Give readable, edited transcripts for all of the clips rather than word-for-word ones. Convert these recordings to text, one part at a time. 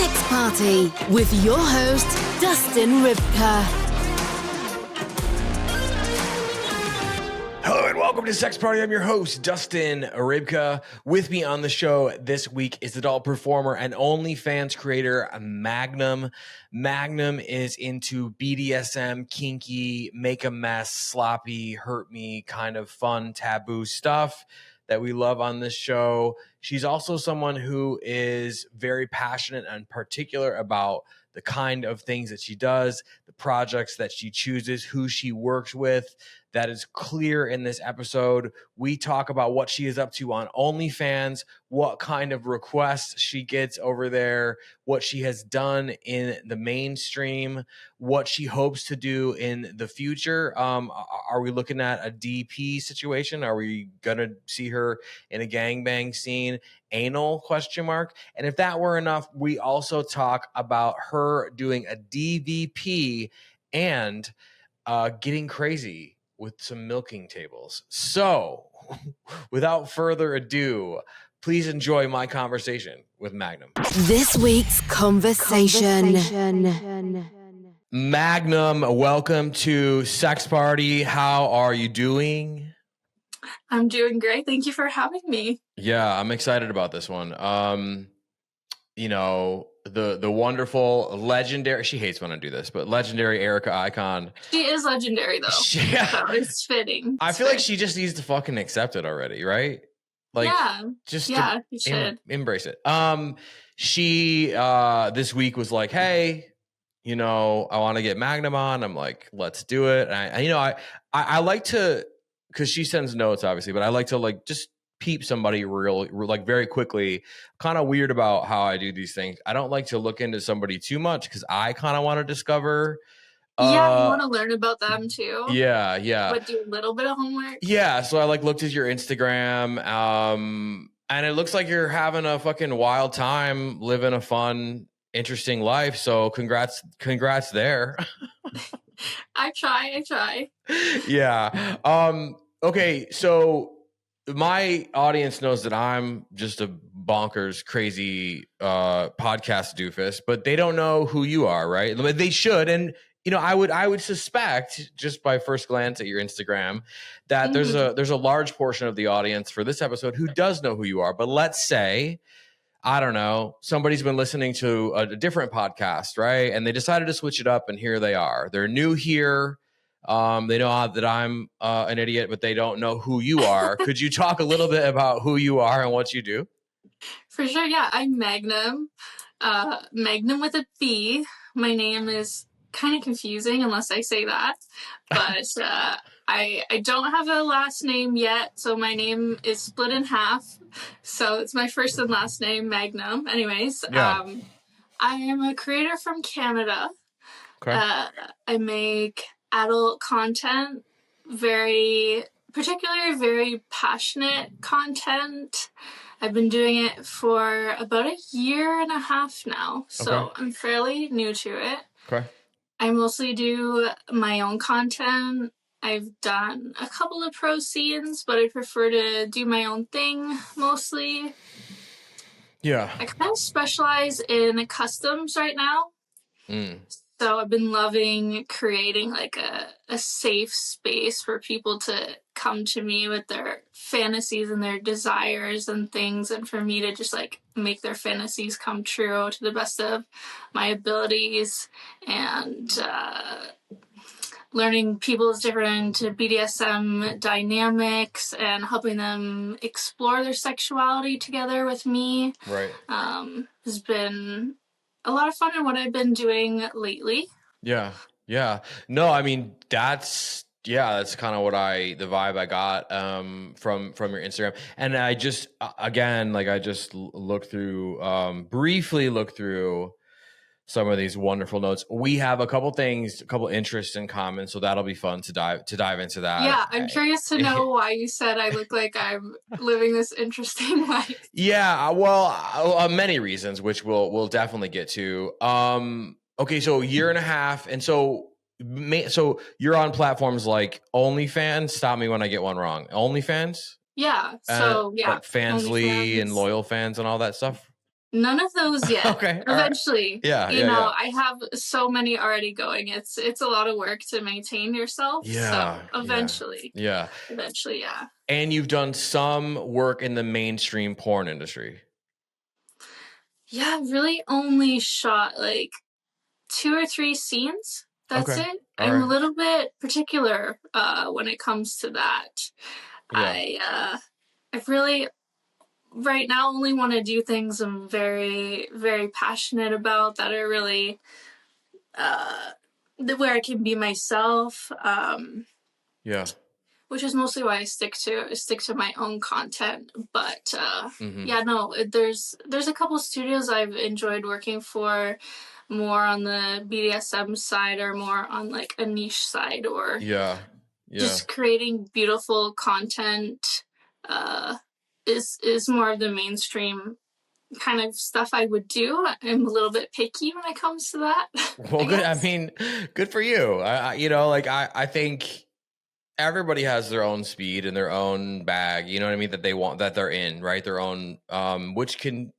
Sex Party with your host, Dustin Rybka. Hello and welcome to Sex Party. I'm your host, Dustin Rybka. With me on the show this week is adult performer and OnlyFans creator, Magnum. Magnum is into BDSM, kinky, make a mess, sloppy, hurt me, kind of fun, taboo stuff that we love on this show. She's also someone who is very passionate and particular about the kind of things that she does, the projects that she chooses, who she works with. That is clear in this episode. We talk about what she is up to on OnlyFans, what kind of requests she gets over there, what she has done in the mainstream, what she hopes to do in the future. Are we looking at a DP situation? Are we going to see her in a gangbang scene? Anal ? And if that were enough, we also talk about her doing a DVP and getting crazy with some milking tables. So, without further ado, please enjoy my conversation with Magnum. This week's conversation. Magnum, welcome to Sex Party. How are you doing? I'm doing great. Thank you for having me. Yeah, I'm excited about this one. You know, the wonderful, legendary, she hates when I do this, but legendary Erica Icon. She is legendary, though. Yeah. So it's fitting. I feel like she just needs to fucking accept it already, right? Like, yeah, just you should. Embrace it. She this week was like, hey, you know, I want to get Magnum on. I'm like, let's do it. And I like to, because she sends notes, obviously, but I like to like just peep somebody real like very quickly. Kind of weird about how I do these things. I don't like to look into somebody too much because I kind of want to discover. Yeah, you want to learn about them too. Yeah. But do a little bit of homework. Yeah, so I like looked at your Instagram, and it looks like you're having a fucking wild time, living a fun, interesting life. So congrats there. I try. Yeah. Okay, so my audience knows that I'm just a bonkers, crazy podcast doofus, but they don't know who you are, right? They should, and you know, I would suspect just by first glance at your Instagram that there's a large portion of the audience for this episode who does know who you are. But let's say, I don't know, somebody's been listening to a different podcast, right? And they decided to switch it up, and here they are. They're new here. They know that I'm an idiot, but they don't know who you are. Could you talk a little bit about who you are and what you do? For sure, yeah. I'm Magnum. Magnum with a B. My name is kind of confusing unless I say that. But I don't have a last name yet, so my name is split in half. So it's my first and last name, Magnum. Anyways, yeah. I am a creator from Canada. Okay. I make adult content, very passionate content. I've been doing it for about a year and a half now, so I'm fairly new to it. Okay. I mostly do my own content. I've done a couple of pro scenes, but I prefer to do my own thing mostly. Yeah. I kind of specialize in customs right now. So I've been loving creating like a safe space for people to come to me with their fantasies and their desires and things, and for me to just like make their fantasies come true to the best of my abilities, and learning people's different BDSM dynamics and helping them explore their sexuality together with me. Right. Has been a lot of fun in what I've been doing lately. Yeah. No, I mean, that's kind of the vibe I got from your Instagram. And I just, again, like I just briefly looked through some of these wonderful notes. We have a couple interests in common, so that'll be fun to dive into that. Yeah, I'm curious to know why you said I look like I'm living this interesting life. Yeah, well, many reasons, which we'll definitely get to. Okay, so a year and a half, and so you're on platforms like OnlyFans. Stop me when I get one wrong. OnlyFans. Yeah. So yeah, like Fansly and Loyal Fans and all that stuff. None of those yet. Okay. Eventually. Right. Yeah. You know, I have so many already going. It's a lot of work to maintain yourself. Yeah. So eventually. Yeah. Eventually, yeah. And you've done some work in the mainstream porn industry. Yeah, I've really only shot like 2 or 3 scenes. That's Okay. it. All I'm right. a little bit particular when it comes to that. Yeah. I really right now only want to do things I'm very, very passionate about that are really where I can be myself. Yeah. Which is mostly why I stick to my own content. But Mm-hmm. yeah, no, there's a couple studios I've enjoyed working for, more on the BDSM side or more on like a niche side, or just creating beautiful content is more of the mainstream kind of stuff I would do. I'm a little bit picky when it comes to that. Well, good. I mean, good for you. I think everybody has their own speed and their own bag, you know what I mean, that they want, that they're in, right? Their own, which can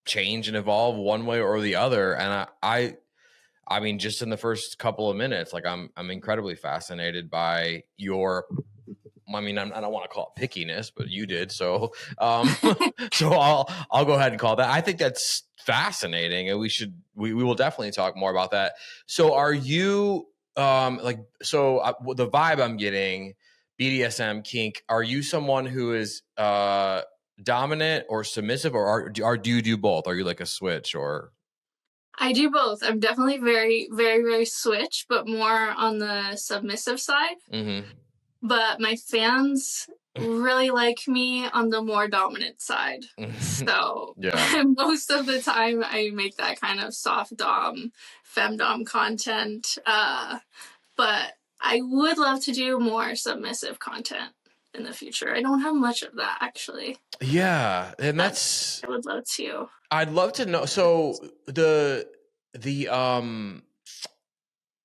change and evolve one way or the other. And I mean, just in the first couple of minutes, like I'm incredibly fascinated by your, I mean, I don't want to call it pickiness, but you did. So, so I'll go ahead and call that. I think that's fascinating, and we will definitely talk more about that. So are you, the vibe I'm getting, BDSM, kink, are you someone who is dominant or submissive, or do you do both? Are you like a switch, or? I do both. I'm definitely very, very, very switch, but more on the submissive side. Mm-hmm. But my fans really like me on the more dominant side. So most of the time I make that kind of soft dom, femdom content. But I would love to do more submissive content in the future. I don't have much of that, actually. Yeah, and I would love to. I'd love to know. So the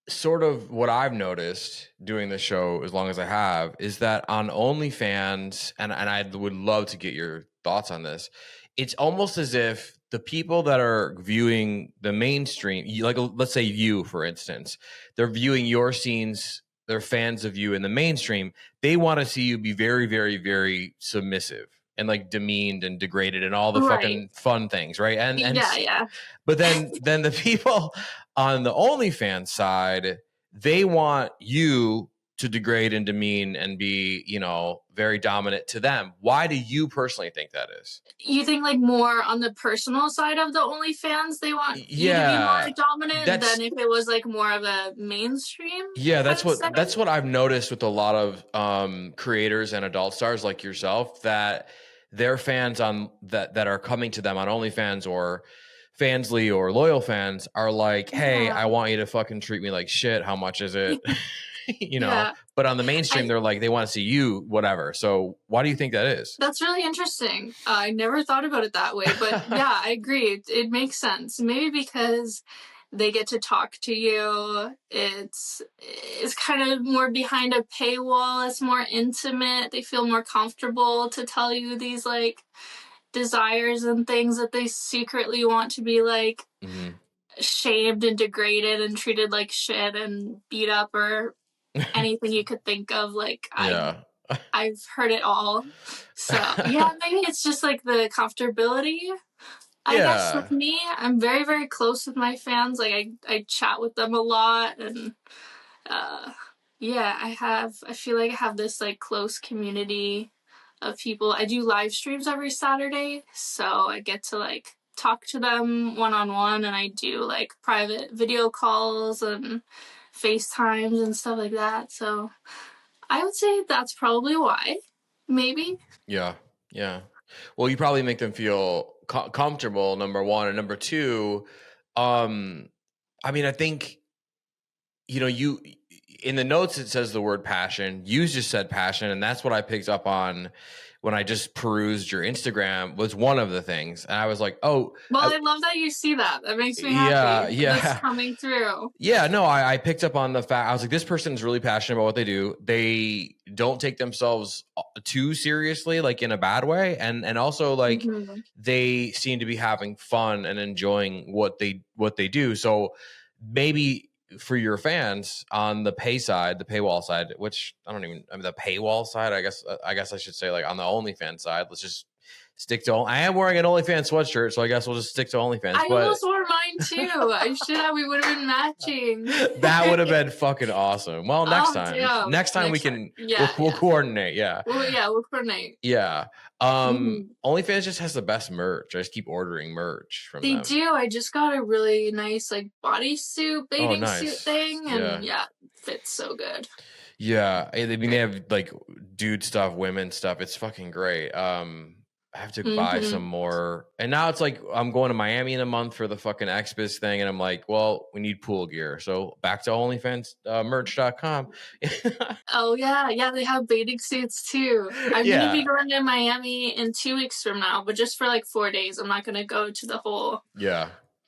sort of what I've noticed doing the show, as long as I have, is that on OnlyFans, and I would love to get your thoughts on this, it's almost as if the people that are viewing the mainstream, like let's say you, for instance, they're viewing your scenes, they're fans of you in the mainstream, they want to see you be very, very, very submissive and like demeaned and degraded and all the fucking fun things, right? And yeah. But then the people on the OnlyFans side, they want you to degrade and demean and be, you know, very dominant to them. Why do you personally think that is? You think like more on the personal side of the OnlyFans, they want you to be more dominant than if it was like more of a mainstream? Yeah, that's what I've noticed with a lot of creators and adult stars like yourself, that their fans on that are coming to them on OnlyFans or Fansly or loyal fans are like, hey, I want you to fucking treat me like shit. How much is it? You know, but on the mainstream, they're like, they want to see you, whatever. So why do you think that is? That's really interesting. I never thought about it that way, but yeah, I agree. It makes sense. Maybe because they get to talk to you. It's kind of more behind a paywall. It's more intimate. They feel more comfortable to tell you these like desires and things that they secretly want to be like shamed and degraded and treated like shit and beat up or anything you could think of. Like I've heard it all. So yeah, maybe it's just like the comfortability. I guess with me, I'm very, very close with my fans. Like I chat with them a lot, and I feel like I have this like close community of people. I do live streams every Saturday, so I get to like talk to them one-on-one, and I do like private video calls and FaceTimes and stuff like that. So I would say that's probably why. Maybe. Yeah. Well, you probably make them feel comfortable, number one, and number two, I mean, I think, you know, you in the notes it says the word passion. You just said passion, and that's what I picked up on when I just perused your Instagram was one of the things. And I was like, oh. Well, I love that you see that. That makes me happy. Yeah. That's coming through. Yeah, no, I picked up on the fact. I was like, this person is really passionate about what they do. They don't take themselves too seriously, like in a bad way. And also like they seem to be having fun and enjoying what they do. So maybe for your fans on the paywall side, which the paywall side, I guess I should say, like on the OnlyFans side, let's just stick to. I am wearing an OnlyFans sweatshirt, so I guess we'll just stick to OnlyFans. I almost wore mine too. I should have. We would have been matching. That would have been fucking awesome. Well, next time we can. We'll coordinate. Yeah. We'll coordinate. Yeah. OnlyFans just has the best merch. I just keep ordering merch from them. They do. I just got a really nice like bodysuit, bathing suit thing, and it fits so good. Yeah, I mean they have like dude stuff, women stuff. It's fucking great. I have to buy some more. And now it's like I'm going to Miami in a month for the fucking XBiz thing. And I'm like, well, we need pool gear. So back to OnlyFans merch.com. Oh, yeah. Yeah, they have bathing suits too. I'm going to be going to Miami in 2 weeks from now, but just for like 4 days. I'm not going to go to the whole...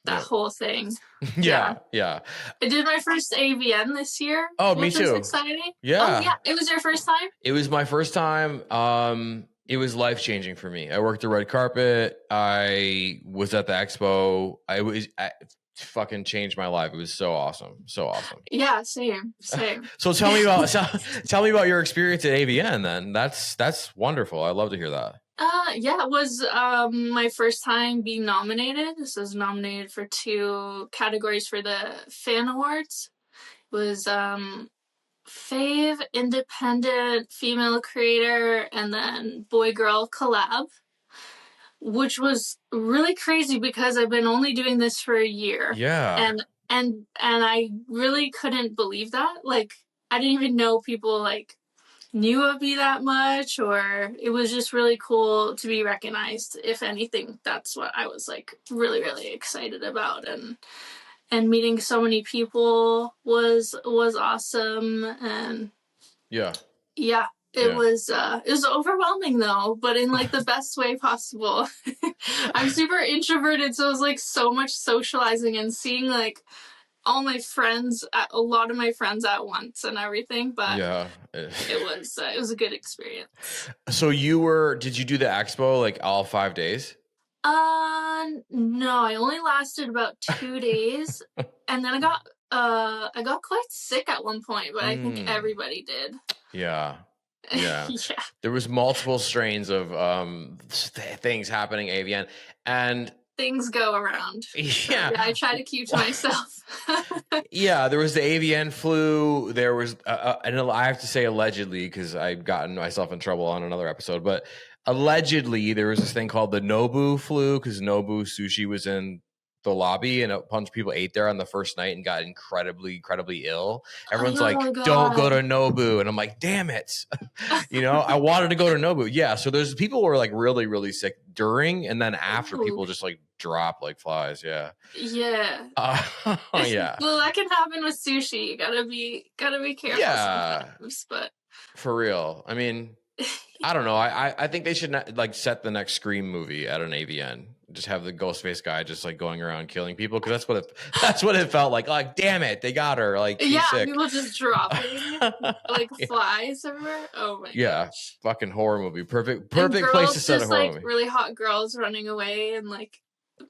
whole thing. Yeah. I did my first AVN this year. Oh, me too. Was exciting. Yeah. Oh, yeah. It was your first time? It was my first time. It was life-changing for me. I worked the red carpet. I was at the expo. I fucking changed my life. It was so awesome. So awesome. Yeah, same. So tell me about your experience at AVN then. That's wonderful. I love to hear that. It was my first time being nominated. This was nominated for 2 categories for the fan awards. It was fave independent female creator and then boy girl collab, which was really crazy because I've been only doing this for a year. Yeah. And I really couldn't believe that. Like I didn't even know people like knew of me that much, or it was just really cool to be recognized. If anything, that's what I was like really, really excited about. And meeting so many people was awesome. And it was overwhelming though, but in like the best way possible. I'm super introverted, so it was like so much socializing and seeing like all my friends, a lot of my friends at once and everything, but it was a good experience. So did you do the expo like all 5 days? No, I only lasted about 2 days, and then I got quite sick at one point, but I think everybody did. Yeah. There was multiple strains of things happening at AVN, and things go around. Yeah, I try to keep to myself. Yeah, there was the AVN flu. There was, and I have to say allegedly because I've gotten myself in trouble on another episode, but allegedly there was this thing called the Nobu flu because Nobu Sushi was in the lobby and a bunch of people ate there on the first night and got incredibly ill. Everyone's don't go to Nobu, and I'm like, damn it. I wanted to go to Nobu. Yeah, so there's people who are like really sick during, and then after people just like drop like flies. Yeah yeah. Well, that can happen with sushi. You gotta be careful sometimes, but for real, I mean, I don't know. I think they should not, like set the next Scream movie at an AVN. Just have the Ghostface guy just like going around killing people, because that's what it felt like. Like, damn it, they got her. Like, she's sick. People just dropping like flies everywhere. Oh my gosh. Fucking horror movie. Perfect place to set a horror movie. Really hot girls running away and like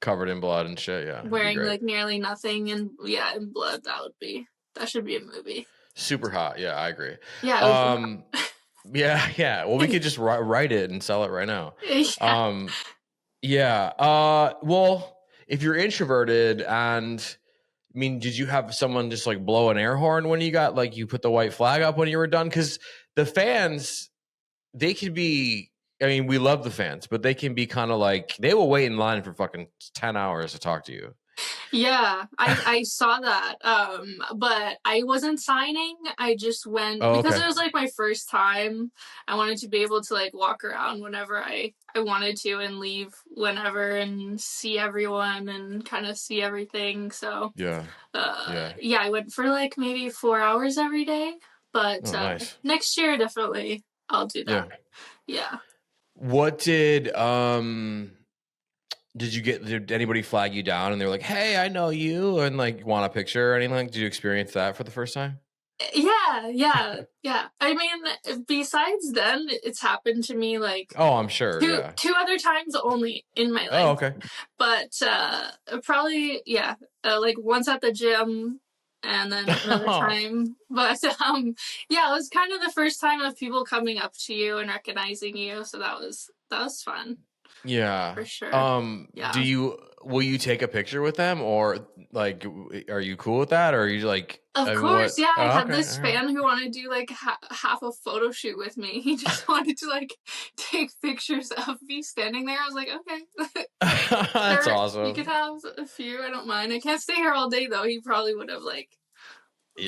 covered in blood and shit. Yeah, wearing like nearly nothing and in blood. That should be a movie. Super hot. Yeah, I agree. Yeah. Yeah. Well, we could just write it and sell it right now. Well, if you're introverted, and I mean, did you have someone just like blow an air horn when you got like you put the white flag up when you were done? Because the fans, they could be. I mean, we love the fans, but they can be kind of like they will wait in line for fucking 10 hours to talk to you. Yeah, I saw that. But I wasn't signing. I just went because it was like my first time. I wanted to be able to like walk around whenever I wanted to and leave whenever and see everyone and kind of see everything. So I went for like maybe 4 hours every day. But nice. Next year, definitely I'll do that. Yeah. What did you get? Did anybody flag you down and they're like, "Hey, I know you," and like want a picture or anything? Did you experience that for the first time? Yeah. I mean, besides then, it's happened to me like Oh, I'm sure. Yeah. two other times only in my Oh, life. okay. But probably like once at the gym and then another time. But yeah, it was kind of the first time of people coming up to you and recognizing you, so that was fun. Yeah. For sure. Yeah. Will you take a picture with them, or like are you cool with that, or are you like, of I mean, course, what? yeah. I Oh, had okay. this All right. fan who wanted to do like half a photo shoot with me. He just wanted to like take pictures of me standing there. I was like, okay. That's Sure, awesome. you could have a few. I don't mind. I can't stay here all day though. He probably would have like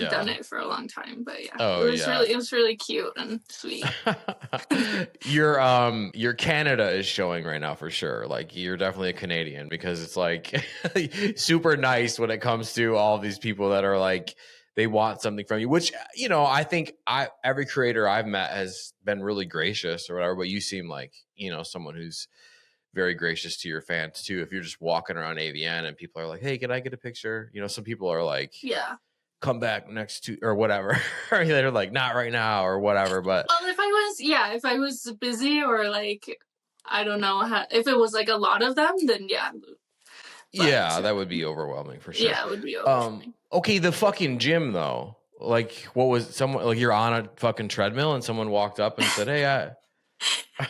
done it for a long time. But yeah, Oh, it was really cute and sweet. Your Canada is showing right now for sure. Like you're definitely a Canadian, because it's like super nice when it comes to all these people that are like, they want something from you, which, I think every creator I've met has been really gracious or whatever, but you seem like, someone who's very gracious to your fans too. If you're just walking around AVN and people are like, "Hey, can I get a picture?" Some people are like, yeah, come back next to or whatever. They're like, not right now or whatever. But well, if I was busy or like I don't know if it was like a lot of them, then yeah. But, yeah, that would be overwhelming for sure. Yeah, it would be overwhelming. Okay, the fucking gym though. Like, what was someone like? You're on a fucking treadmill and someone walked up and said, "Hey,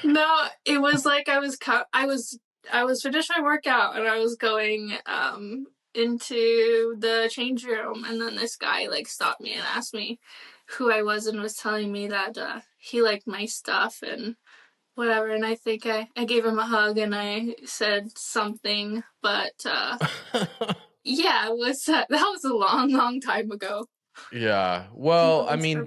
No, it was like I was finished my workout and I was going into the change room, and then this guy like stopped me and asked me who I was and was telling me that he liked my stuff and whatever, and I think I gave him a hug and I said something, but yeah, it was that was a long time ago. Yeah. Well, I mean,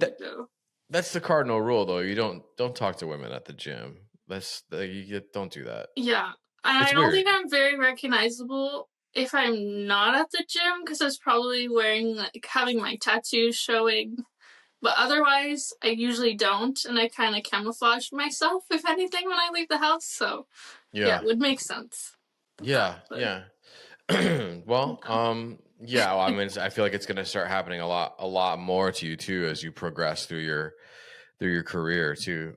that's the cardinal rule, though. You don't talk to women at the gym. Don't do that. Yeah, and I don't think I'm very recognizable if I'm not at the gym, because I was probably wearing like having my tattoos showing. But otherwise, I usually don't, and I kind of camouflage myself, if anything, when I leave the house. So yeah, it would make sense. Yeah, yeah. Well, yeah. Well, I mean, I feel like it's going to start happening a lot more to you too as you progress through your career too.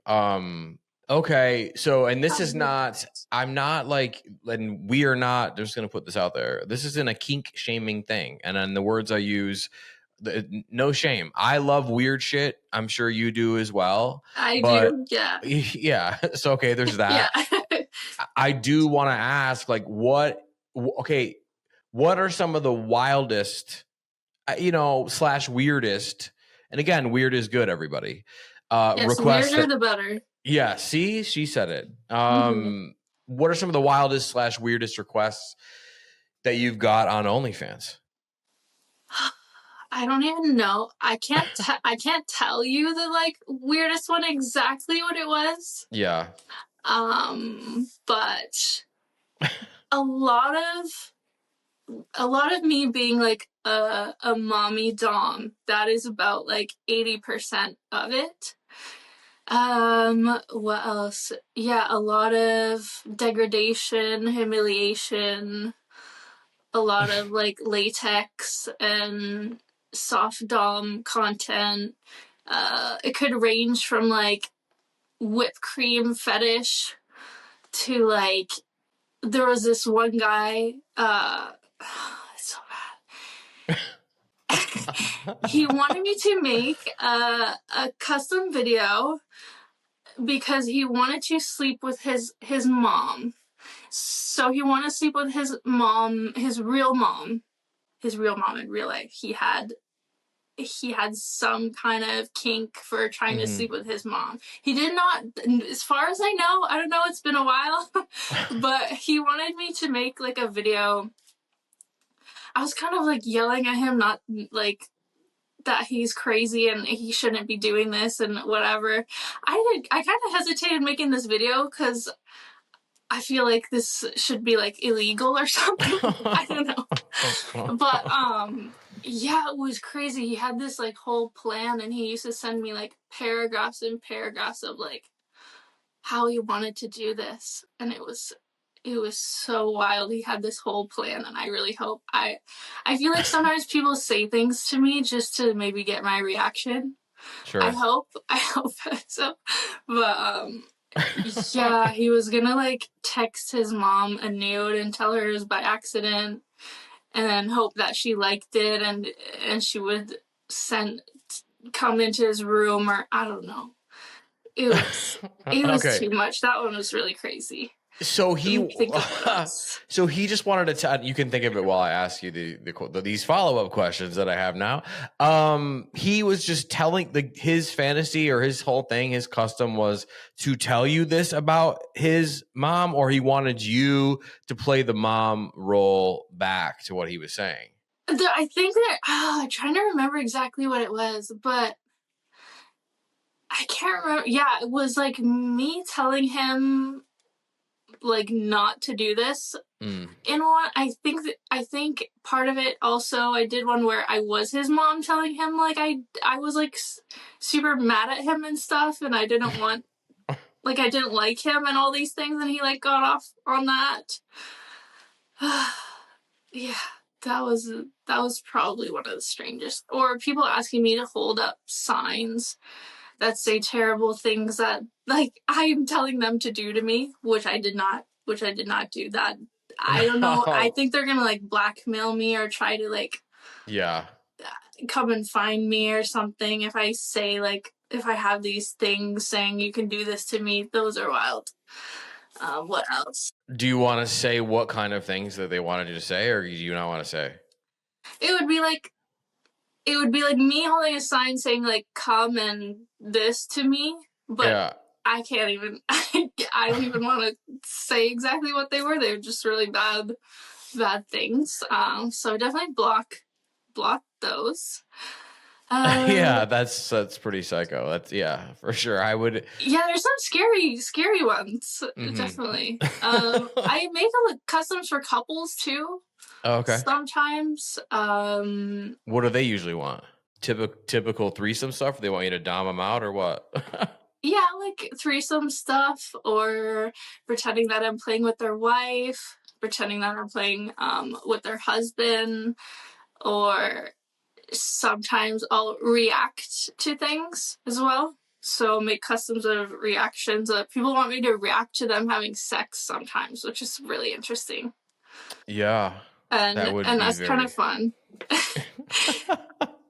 Okay, so and this is not. I'm not like, and we are not. Just going to put this out there. This isn't a kink shaming thing, and then the words I use. No shame. I love weird shit. I'm sure you do as well. I do. Yeah. Yeah. So okay, there's that. Yeah. I do want to ask, like, what are some of the wildest, / weirdest, and again, weird is good, everybody. Yes, requests weirder the better. Yeah. See, she said it. What are some of the wildest / weirdest requests that you've got on OnlyFans? I don't even know. I can't tell you the like weirdest one exactly what it was. Yeah. But a lot of me being like a mommy dom, that is about like 80% of it. What else? Yeah, a lot of degradation, humiliation, a lot of like latex and soft dom content. It could range from like whipped cream fetish to like, there was this one guy, it's so bad. He wanted me to make a custom video because he wanted to sleep with his mom. So he wanted to sleep with his mom, his real mom in real life. He had some kind of kink for trying to sleep with his mom. He did not, as far as I know, I don't know, it's been a while, but he wanted me to make like a video. I was kind of like yelling at him, not like that he's crazy and he shouldn't be doing this and whatever. I kind of hesitated making this video because I feel like this should be like illegal or something. I don't know. But yeah, it was crazy. He had this like whole plan and he used to send me like paragraphs and paragraphs of like how he wanted to do this, and it was so wild. He had this whole plan, and I really hope I feel like sometimes people say things to me just to maybe get my reaction. Sure. I hope so. But yeah, he was gonna like text his mom a nude and tell her it was by accident, and then hope that she liked it, and she would come into his room, or I don't know. It was Okay. too much. That one was really crazy. So So he just wanted to tell, you can think of it while I ask you these follow-up questions that I have now. He was just telling his fantasy, or his whole thing, his custom was to tell you this about his mom, or he wanted you to play the mom role back to what he was saying. I think that I'm trying to remember exactly what it was, but I can't remember. Yeah, it was like me telling him like not to do this. In one, I think part of it also, I did one where I was his mom telling him like I was like super mad at him and stuff, and I didn't want like I didn't like him and all these things, and he like got off on that. Yeah, that was probably one of the strangest. Or people asking me to hold up signs that say terrible things that like I am telling them to do to me, which I did not do. That I don't know. I think they're gonna like blackmail me or try to like come and find me or something if I say like if I have these things saying you can do this to me. Those are wild. What else? Do you want to say what kind of things that they wanted you to say, or do you not want to say? It would be like me holding a sign saying like come and this to me, but I can't even I don't even want to say exactly what they were. They were just really bad things. So definitely block those. Yeah, that's pretty psycho. That's for sure. I would. Yeah, there's some scary ones. Definitely. I make customs for couples too. Okay. Sometimes. What do they usually want? Typical threesome stuff? They want you to dom them out, or what? Yeah, like threesome stuff, or pretending that I'm playing with their wife, pretending that I'm playing with their husband, or sometimes I'll react to things as well. So make customs of reactions. People want me to react to them having sex sometimes, which is really interesting. Yeah, and that's kind of fun.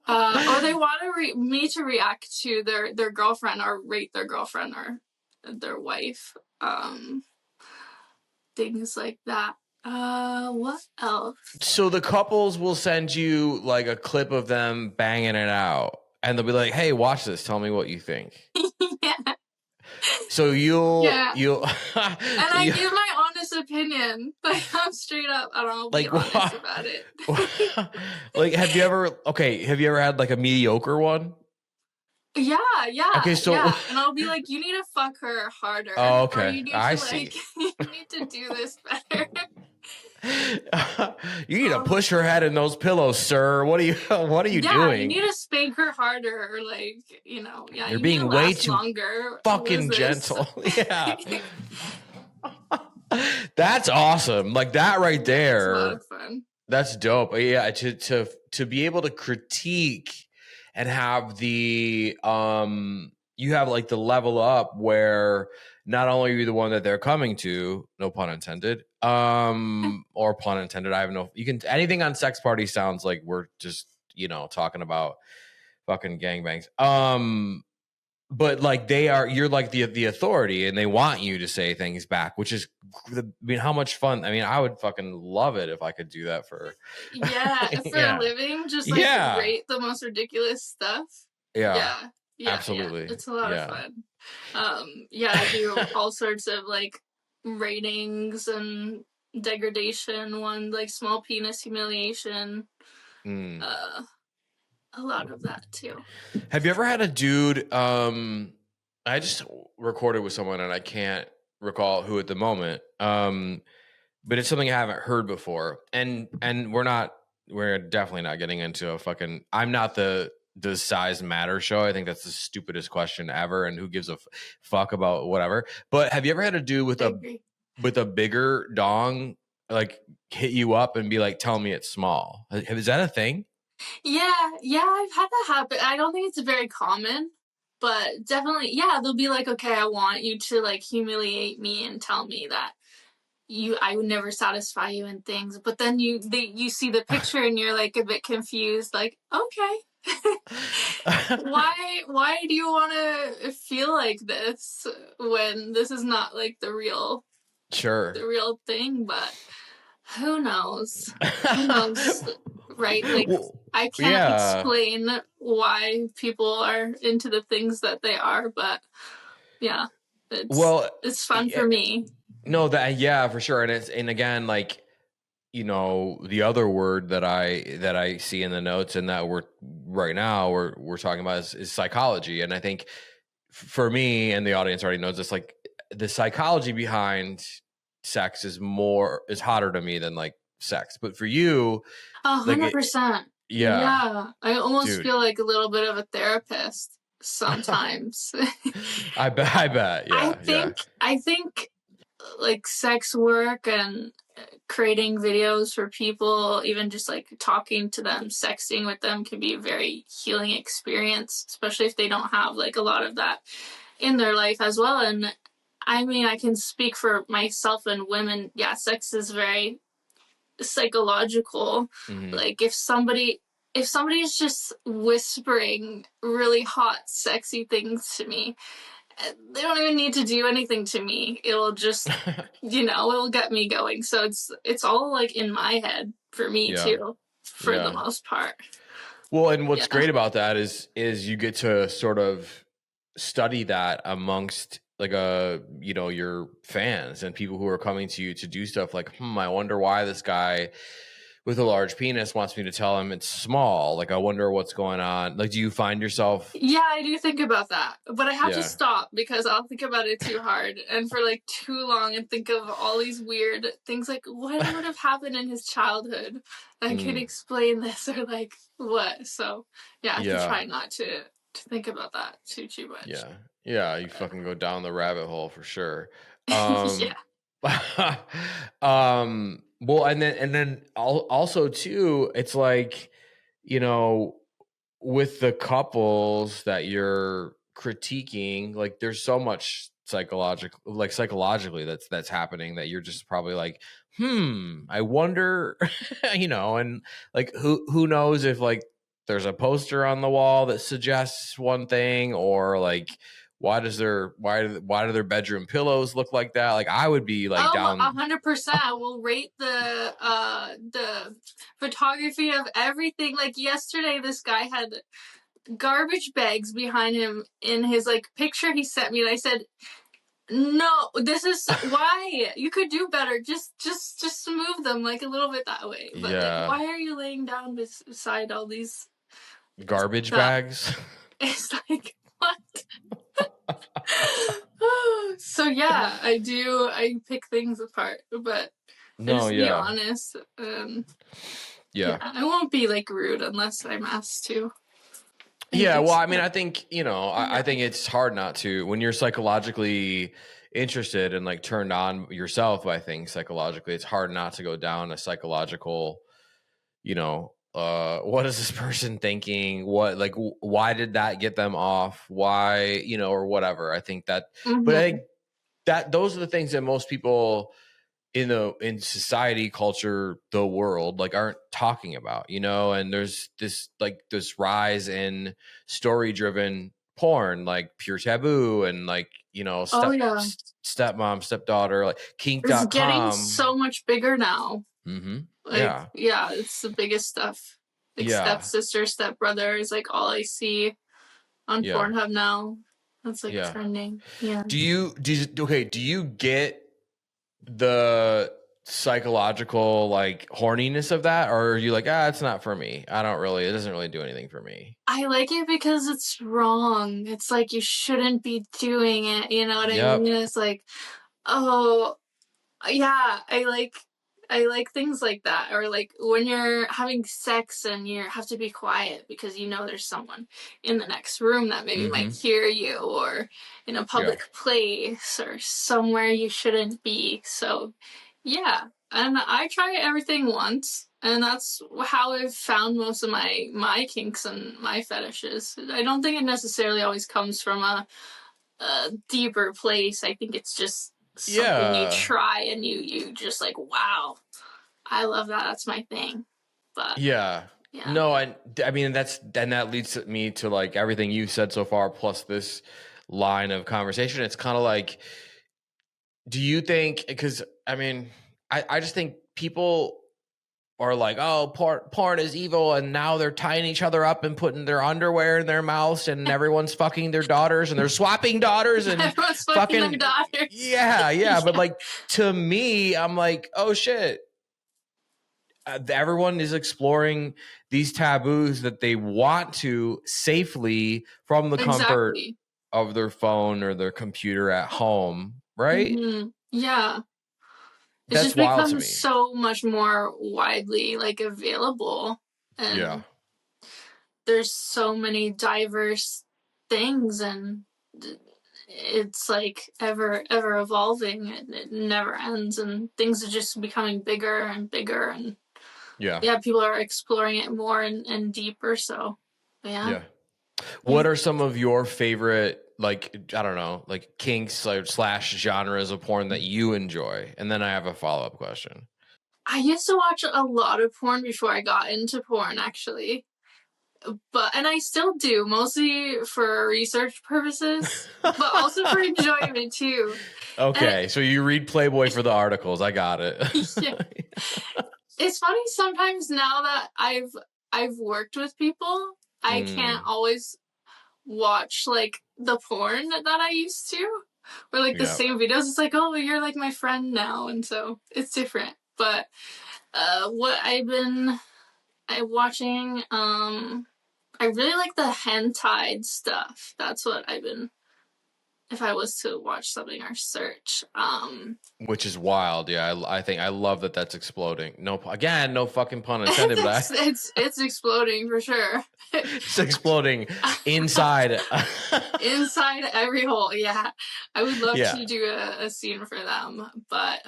Or they want me to react to their girlfriend, or rate their girlfriend or their wife. Things like that. What else? So the couples will send you like a clip of them banging it out, and they'll be like, "Hey, watch this. Tell me what you think." Yeah. So you'll and I give my honest opinion. Like I'm straight up. I don't know. Be honest about it. Like, have you ever had like a mediocre one? Yeah. Okay, so and I'll be like, you need to fuck her harder. Oh, okay. Or you need see. You need to do this better. You need to push her head in those pillows, sir. What are you doing? You need to spank her harder, or like, you're you being way too longer. fucking gentle. Yeah. That's awesome. Like that right there. It's a lot of fun. That's dope. Yeah, to be able to critique and have the you have like the level up where not only are you the one that they're coming to, no pun intended, or pun intended, I have no, you can, anything on sex party sounds like we're just, talking about fucking gangbangs. But like you're like the authority, and they want you to say things back, which is, how much fun. I mean, I would fucking love it if I could do that for a living, just like rate the most ridiculous stuff. Yeah, absolutely. Yeah. It's a lot of fun. I do all sorts of like ratings and degradation, one like small penis humiliation. A lot of that too. Have you ever had a dude? I just recorded with someone, and I can't recall who at the moment. But it's something I haven't heard before, and we're definitely not getting into a fucking. I'm not the does size matter show. I think that's the stupidest question ever, and who gives a fuck about whatever. But have you ever had to do with a bigger dong like hit you up and be like, tell me it's small? Is that a thing? Yeah, I've had that happen. I don't think it's very common, but definitely, yeah, they'll be like, okay, I want you to like humiliate me and tell me that I would never satisfy you in things. But then you see the picture and you're like a bit confused, like, okay. Why do you want to feel like this when this is not like the real thing? But who knows? Right? Like, I can't explain why people are into the things that they are, but yeah, it's fun for me. No, for sure. And again, like, you know, the other word that I see in the notes and that we're talking about is psychology. And I think for me, and the audience already knows this, like the psychology behind sex is hotter to me than like sex. But for you, 100%. Yeah. I almost feel like a little bit of a therapist sometimes. I bet. Yeah. I think like sex work and creating videos for people, even just like talking to them, sexting with them can be a very healing experience, especially if they don't have like a lot of that in their life as well. And I mean, I can speak for myself and women. Yeah, sex is very psychological. Mm-hmm. Like if somebody is just whispering really hot, sexy things to me, they don't even need to do anything to me. It'll just, it'll get me going. So it's all like in my head for me too, for the most part. Well, and what's great about that is you get to sort of study that amongst like your fans and people who are coming to you to do stuff like, I wonder why this guy with a large penis wants me to tell him it's small. Like, I wonder what's going on. Like, do you find yourself? Yeah, I do think about that, but I have to stop because I'll think about it too hard and for like too long and think of all these weird things like what would have happened in his childhood that could explain this or like what. So yeah, I have to try not to think about that too much. Yeah, you fucking go down the rabbit hole for sure. Well, and then also too, it's like, with the couples that you're critiquing, like there's so much psychologically that's happening that you're just probably like, I wonder, and like who knows if like there's a poster on the wall that suggests one thing, or like why do their bedroom pillows look like that? Like I would be like down 100%. We'll rate the photography of everything. Like yesterday, this guy had garbage bags behind him in his like picture he sent me, and I said, no, this is why you could do better. Just move them like a little bit that way. But like, why are you laying down beside all these garbage bags? It's like, what? So yeah, I pick things apart, but be honest. I won't be like rude unless I'm asked to. Well, I mean, I think, I think it's hard not to when you're psychologically interested and like turned on yourself by things psychologically. It's hard not to go down a psychological, what is this person thinking? What, like, why did that get them off? Why, or whatever. I think that, but I think that those are the things that most people in society, culture, the world, like aren't talking about, and there's this rise in story driven porn, like Pure Taboo and like, stepmom, stepdaughter, like Kink.com. It's getting so much bigger now. Mm-hmm. It's the biggest stuff. Like stepsister, stepbrother is like all I see on Pornhub now. That's like trending. Yeah. Do you get the psychological like horniness of that, or are you like, it's not for me? It doesn't really do anything for me. I like it because it's wrong. It's like you shouldn't be doing it. You know what I mean? It's like, oh yeah, I like I like things like that. Or like when you're having sex and you have to be quiet because you know there's someone in the next room that maybe might hear you, or in a public place or somewhere you shouldn't be. So yeah. And I try everything once, and that's how I've found most of my kinks and my fetishes. I don't think it necessarily always comes from a deeper place. I think it's just something you try and you just like, wow, I love that. That's my thing. But no, I mean that leads me to like everything you said so far, plus this line of conversation. It's kind of like, do you think? Because I mean, I just think people are like, oh, porn is evil, and now they're tying each other up and putting their underwear in their mouths, and everyone's fucking their daughters, and they're swapping daughters, and everyone's fucking their daughters. Yeah. But like, to me, I'm like, oh shit. Everyone is exploring these taboos that they want to safely from the comfort of their phone or their computer at home, right? Yeah. It's just become so much more widely like available, and there's so many diverse things, and it's like ever evolving, and it never ends, and things are just becoming bigger and bigger, and people are exploring it more and deeper. So what are some of your favorite, like, I don't know, like kinks slash genres of porn that you enjoy? And then I have a follow-up question. I used to watch a lot of porn before I got into porn, actually. And I still do, mostly for research purposes, but also for enjoyment too. Okay, so you read Playboy for the articles. I got it. It's funny sometimes now that I've worked with people, I can't always watch like the porn that I used to, or like the same videos. It's like, oh, you're like my friend now, and so it's different. But what I'm watching, I really like the hentai stuff. That's what I've been, if I was to watch something or search. Which is wild. Yeah, I think I love that that's exploding. No fucking pun intended, but it's exploding for sure. It's exploding inside. Inside every hole, yeah. I would love to do a scene for them, but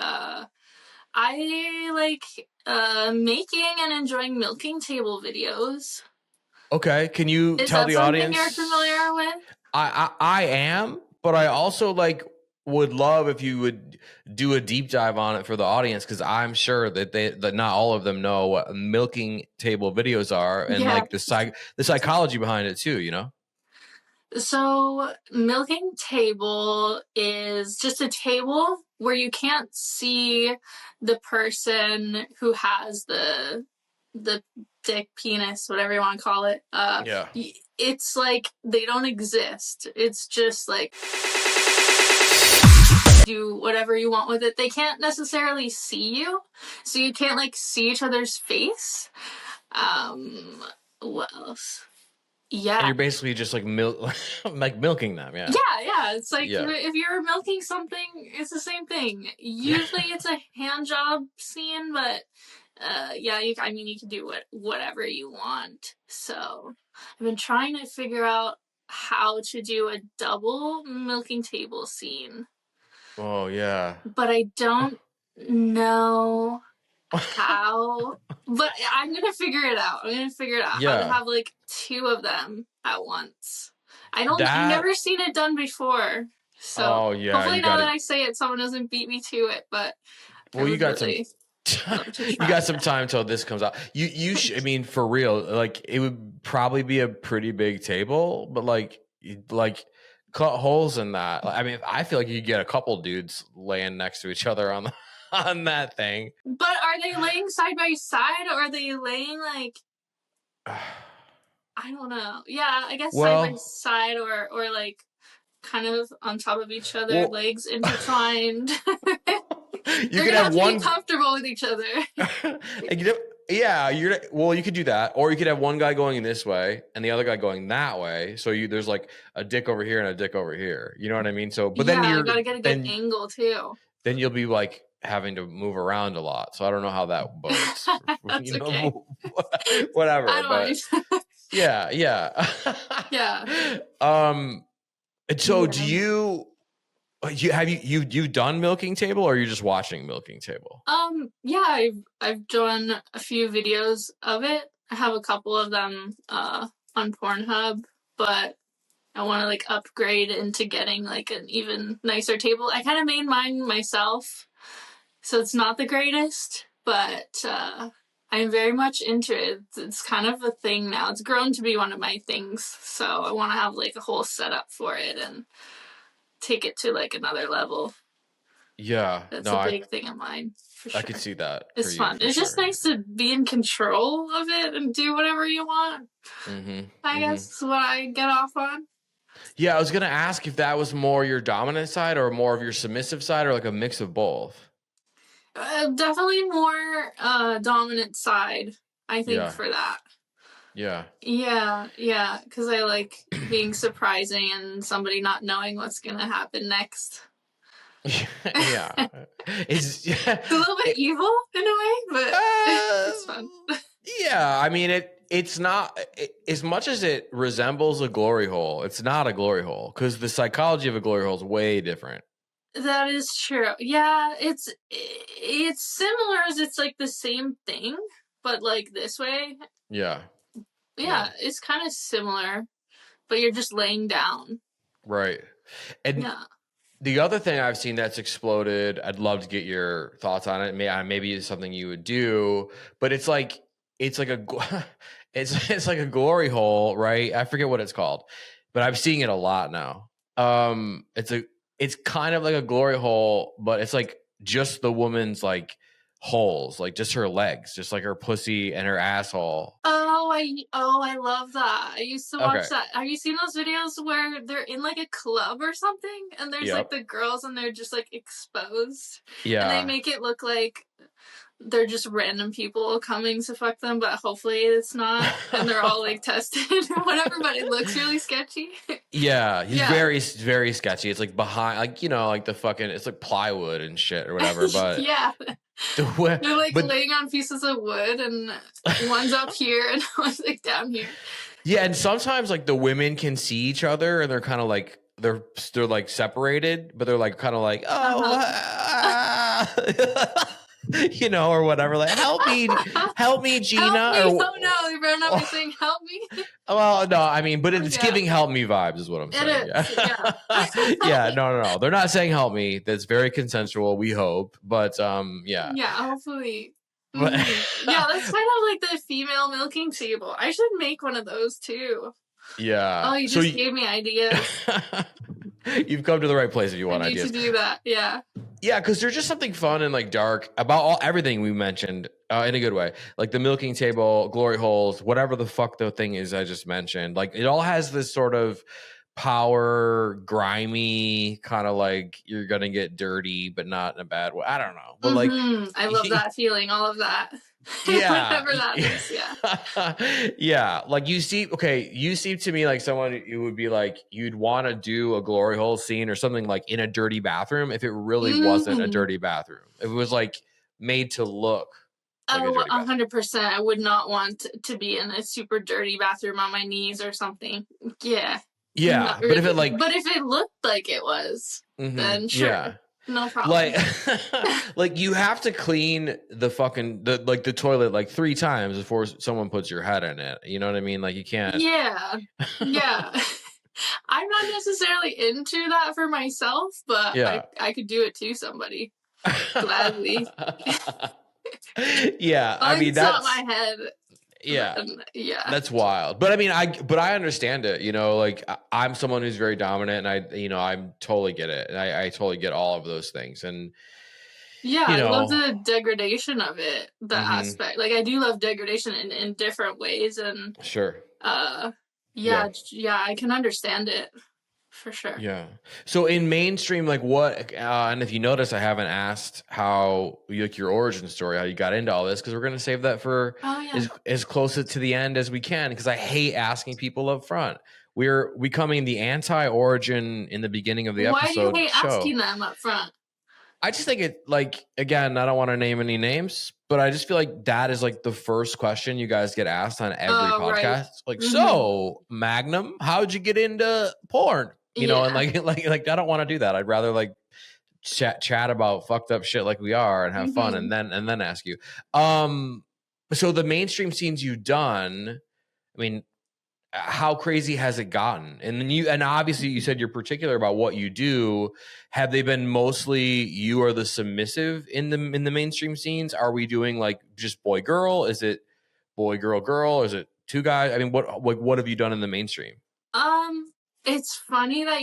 I like making and enjoying milking table videos. Okay, can you tell the audience? Is that something you're familiar with? I am, but I also like would love if you would do a deep dive on it for the audience, because I'm sure that not all of them know what milking table videos are, and like the psychology behind it too, you know? So milking table is just a table where you can't see the person who has the dick, penis, whatever you want to call it. It's like they don't exist. It's just like do whatever you want with it. They can't necessarily see you, so you can't like see each other's face. What else? Yeah. And you're basically just like milking them. Yeah. It's like if you're milking something, it's the same thing. Usually it's a hand job scene, but you can do whatever you want. So I've been trying to figure out how to do a double milking table scene. Oh yeah. But I don't know how. But I'm gonna figure it out. How to have like two of them at once. I've never seen it done before. So hopefully now that I say it, someone doesn't beat me to it. But you got some time till this comes out. You I mean, for real, like it would probably be a pretty big table, but like cut holes in that. I mean, I feel like you get a couple dudes laying next to each other on that thing. But are they laying side by side, or are they laying like I don't know. Yeah, I guess side by side, or like kind of on top of each other, legs intertwined. You could have one be comfortable with each other. You could do that, or you could have one guy going this way and the other guy going that way. So there's like a dick over here and a dick over here. You know what I mean? So, but then you gotta get a good angle too. Then you'll be like having to move around a lot. So I don't know how that bodes. That's okay. Whatever. I don't But yeah. Yeah. So do you've done Milking Table, or are you just watching Milking Table? Yeah, I've done a few videos of it. I have a couple of them on Pornhub, but I want to like upgrade into getting like an even nicer table. I kind of made mine myself, so it's not the greatest, but I'm very much into it. It's kind of a thing now. It's grown to be one of my things, so I want to have like a whole setup for it and take it to like another level. Yeah, That's a big thing of mine. For sure. I could see that. It's fun. It's just nice to be in control of it and do whatever you want. I guess is what I get off on. Yeah, I was gonna ask if that was more your dominant side or more of your submissive side, or like a mix of both. Definitely more dominant side, I think, for that. Yeah. Yeah, because I like being surprising and somebody not knowing what's gonna happen next. Yeah. It's a little bit evil in a way, but it's fun. Yeah, I mean it's not as much as it resembles a glory hole. It's not a glory hole, because the psychology of a glory hole is way different. That is true. Yeah, it's similar as it's like the same thing, but like this way. Yeah, it's kind of similar, but you're just laying down. Right. And the other thing I've seen that's exploded, I'd love to get your thoughts on it. Maybe it's something you would do, but it's like it's like a glory hole, right? I forget what it's called, but I'm seeing it a lot now. It's kind of like a glory hole, but it's like just the woman's like holes, like just her legs, just like her pussy and her asshole. I love that. I used to watch that. Have you seen those videos where they're in like a club or something, and there's like the girls and they're just like exposed? Yeah. And they make it look like they're just random people coming to fuck them, but hopefully it's not, and they're all like tested or whatever, but it looks really sketchy. Yeah, he's very, very sketchy. It's like behind, like, like the fucking, it's like plywood and shit or whatever, but they're like laying on pieces of wood, and one's up here and one's like down here. Yeah, and sometimes like the women can see each other and they're kind of like, they're like separated, but they're like kind of like, or whatever, like help me Gina. Help me. Oh no, you better not be saying help me. Well, no, I mean, but it's giving help me vibes is what I'm saying. Yeah. No, they're not saying help me. That's very consensual, we hope, but hopefully. But yeah, that's kind of like the female milking table. I should make one of those too. Yeah. Oh, you just gave me ideas. You've come to the right place if you want ideas. I need to do that. Yeah. Yeah, because there's just something fun and like dark about everything we mentioned in a good way. Like the milking table, glory holes, whatever the fuck the thing is I just mentioned. Like it all has this sort of power, grimy kind of like you're going to get dirty, but not in a bad way. I don't know. But like, I love that feeling, all of that. Yeah. Whatever that is, yeah. Yeah. Like you seem to me like someone who would be like, you'd want to do a glory hole scene or something like in a dirty bathroom if it really wasn't a dirty bathroom. If it was like made to look like 100%. I would not want to be in a super dirty bathroom on my knees or something. Yeah. Yeah. Really. But if it looked like it was, then sure. Yeah. No problem. Like you have to clean the fucking the toilet like 3 times before someone puts your head in it. You know what I mean? Like you can't. Yeah. Yeah. I'm not necessarily into that for myself, but I could do it to somebody gladly. Yeah, I mean that's not my head. Yeah. That's wild. But I mean, I understand it, like I'm someone who's very dominant and I totally get it. And I totally get all of those things. And I love the degradation of it, the aspect. Like I do love degradation in different ways. And sure. I can understand it. For sure. Yeah. So in mainstream, like what, and if you notice, I haven't asked how, like your origin story, how you got into all this, because we're going to save that for as close to the end as we can, because I hate asking people up front. We're becoming the anti-origin in the beginning of the episode. Why do you hate asking them up front? I just think it, like, again, I don't want to name any names, but I just feel like that is like the first question you guys get asked on every Oh, right. podcast. Like, so Magnum, how'd you get into porn? You know, and like I don't want to do that. I'd rather like chat about fucked up shit like we are and have fun and then ask you. So the mainstream scenes you've done, I mean, how crazy has it gotten? And then and obviously you said you're particular about what you do. Have they been mostly you are the submissive in the mainstream scenes? Are we doing like just boy girl? Is it boy girl girl? Is it two guys? I mean, what have you done in the mainstream? It's funny that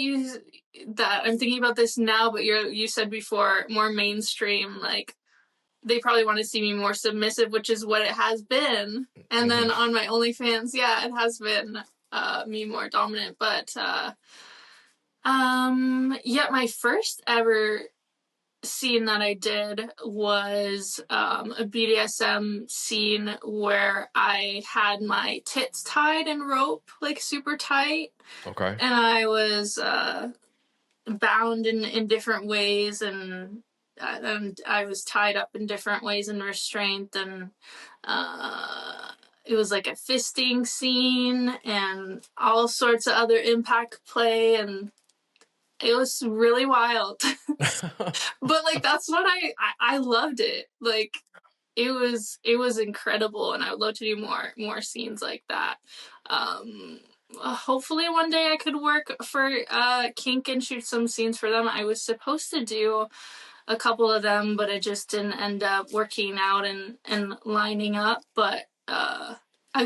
I'm thinking about this now, but you said before more mainstream, like they probably want to see me more submissive, which is what it has been. And then on my OnlyFans, yeah, it has been me more dominant. But yeah, my first ever scene that I did was a BDSM scene where I had my tits tied in rope, like super tight. Okay. And I was bound in different ways, and I was tied up in different ways in restraint, and it was like a fisting scene and all sorts of other impact play, and it was really wild. But like that's what I loved it. Like it was incredible, and I would love to do more scenes like that. Hopefully one day I could work for Kink and shoot some scenes for them. I was supposed to do a couple of them, but it just didn't end up working out and lining up. But I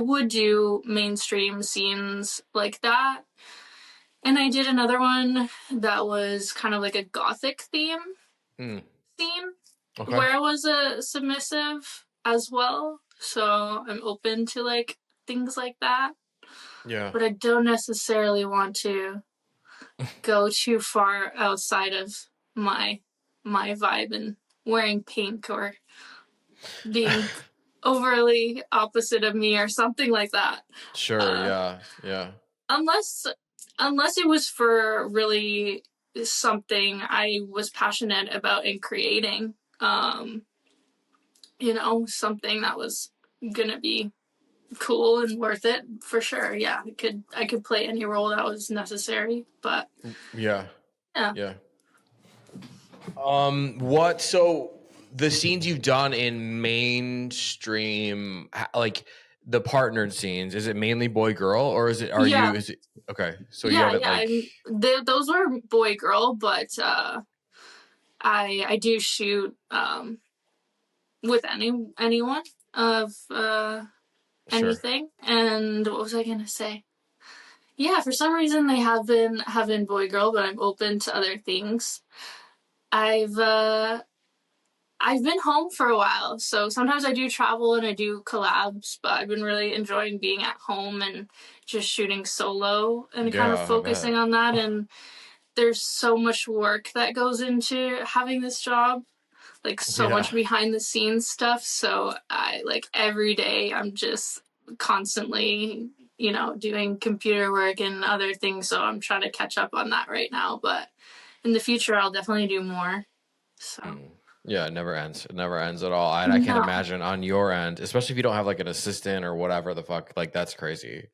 would do mainstream scenes like that. And I did another one that was kind of like a gothic theme scene, okay, where I was a submissive as well. So I'm open to like things like that. Yeah. But I don't necessarily want to go too far outside of my vibe and wearing pink or being overly opposite of me or something like that. Sure, yeah. Unless it was for really something I was passionate about in creating, you know, something that was gonna be cool and worth it, for sure. Yeah, I could play any role that was necessary, but yeah. So the scenes you've done in mainstream, like the partnered scenes, is it mainly boy girl, or is it okay, so you have it like those were boy girl, but I do shoot with anyone of anything. Sure. And what was I gonna say? Yeah, for some reason they have been boy girl, but I'm open to other things. I've been home for a while, so sometimes I do travel and I do collabs, but I've been really enjoying being at home and just shooting solo and kind of focusing on that. And there's so much work that goes into having this job, like so much behind the scenes stuff. So I like every day I'm just constantly, you know, doing computer work and other things. So I'm trying to catch up on that right now, but in the future I'll definitely do more. So yeah, it never ends. It never ends at all. I can't imagine on your end, especially if you don't have like an assistant or whatever the fuck, like that's crazy.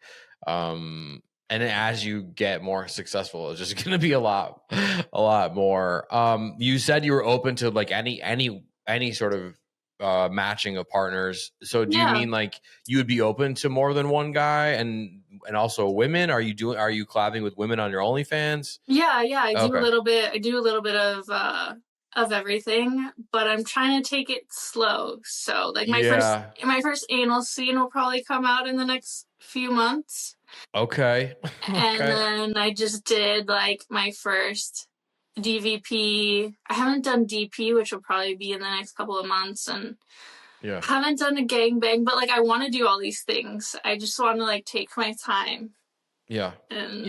And as you get more successful, it's just going to be a lot more. You said you were open to like any sort of matching of partners. So do you mean like you would be open to more than one guy and also women? Are you collabing with women on your OnlyFans? Yeah. I do a little bit. I do a little bit of everything, but I'm trying to take it slow. So like my first anal scene will probably come out in the next few months. Okay. And then I just did like my first DVP. I haven't done DP, which will probably be in the next couple of months, and haven't done a gangbang, but like I want to do all these things. I just want to like take my time. And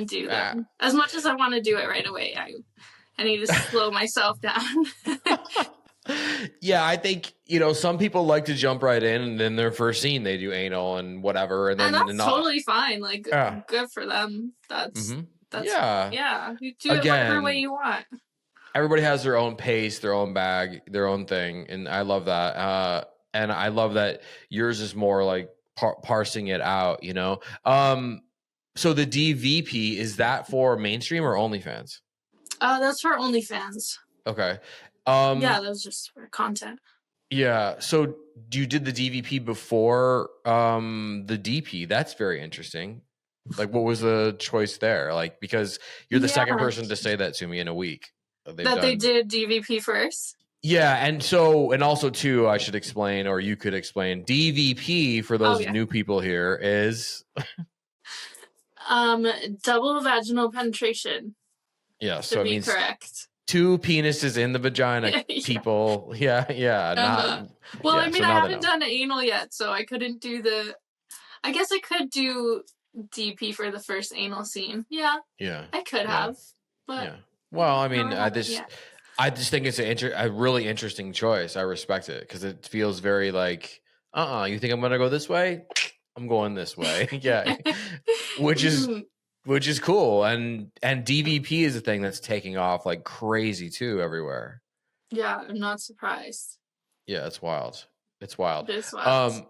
do them. As much as I want to do it right away, I need to slow myself down. Yeah, I think, you know, some people like to jump right in and then their first scene they do anal and whatever, and that's totally fine. Like good for them. That's you do it whatever way you want. everybody has their own pace, their own bag, their own thing, and I love that. And I love that yours is more like parsing it out. So the DVP, is that for mainstream or OnlyFans? That's for OnlyFans. Okay. Yeah, that was just for content. Yeah. So you did the DVP before the DP. That's very interesting. Like, what was the choice there? Like, because you're the second person to say that to me in a week. They did DVP first? Yeah, and also too, I should explain, or you could explain, DVP for those new people here is double vaginal penetration. Yeah, so it means correct. 2 penises in the vagina, people. Yeah. Not. Well, I mean, I haven't done anal yet, so I couldn't do I guess I could do DP for the first anal scene. Yeah. I could have, but yeah. Well, I mean, I just think it's a really interesting choice. I respect it because it feels very like, you think I'm gonna go this way? I'm going this way. Yeah, which is cool. And DVP is a thing that's taking off like crazy too everywhere. Yeah, I'm not surprised. Yeah, it's wild. It's wild. It's wild.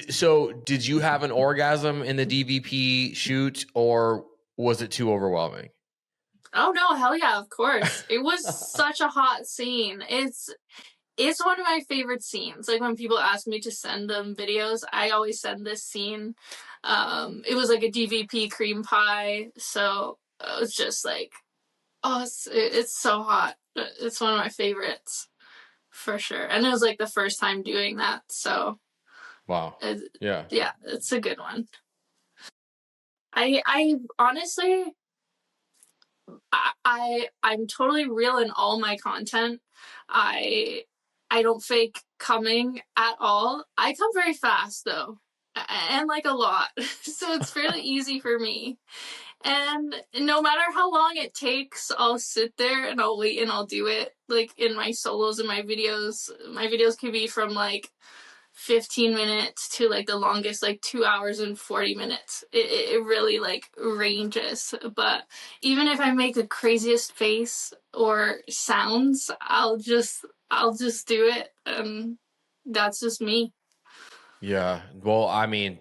So did you have an orgasm in the DVP shoot, or was it too overwhelming? Oh no, hell yeah, of course. It was such a hot scene. It's one of my favorite scenes. Like when people ask me to send them videos, I always send this scene. It was like a DVP cream pie, so it was just like, it's so hot. It's one of my favorites for sure. And it was like the first time doing that, so wow. Yeah, it's a good one. I honestly, I'm totally real in all my content. I don't fake coming at all. I come very fast though, and like a lot, so it's fairly easy for me. And no matter how long it takes, I'll sit there and I'll wait and I'll do it. Like in my solos and my videos can be from like 15 minutes to like the longest, like 2 hours and 40 minutes. It really like ranges. But even if I make the craziest face or sounds, I'll just do it. That's just me. Yeah. Well, I mean,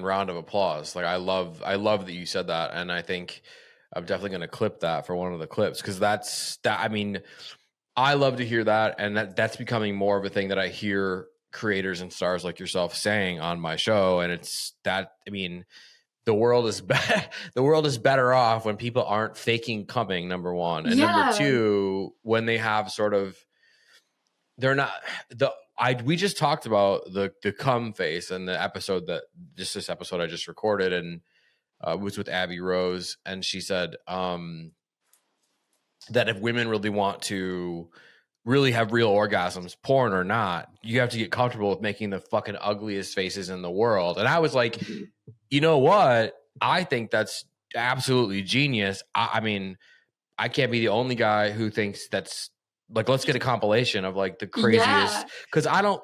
round of applause. Like I love that you said that. And I think I'm definitely going to clip that for one of the clips. Cause I love to hear that. And that's becoming more of a thing that I hear creators and stars like yourself saying on my show. And it's that, the world is better off when people aren't faking coming, number one. And number two, when they have we just talked about the cum face and the episode this episode I just recorded, and was with Abby Rose. And she said, that if women really want to really have real orgasms, porn or not, you have to get comfortable with making the fucking ugliest faces in the world. And I was like, you know what? I think that's absolutely genius. I I can't be the only guy who thinks that's like, let's get a compilation of like the craziest, because I don't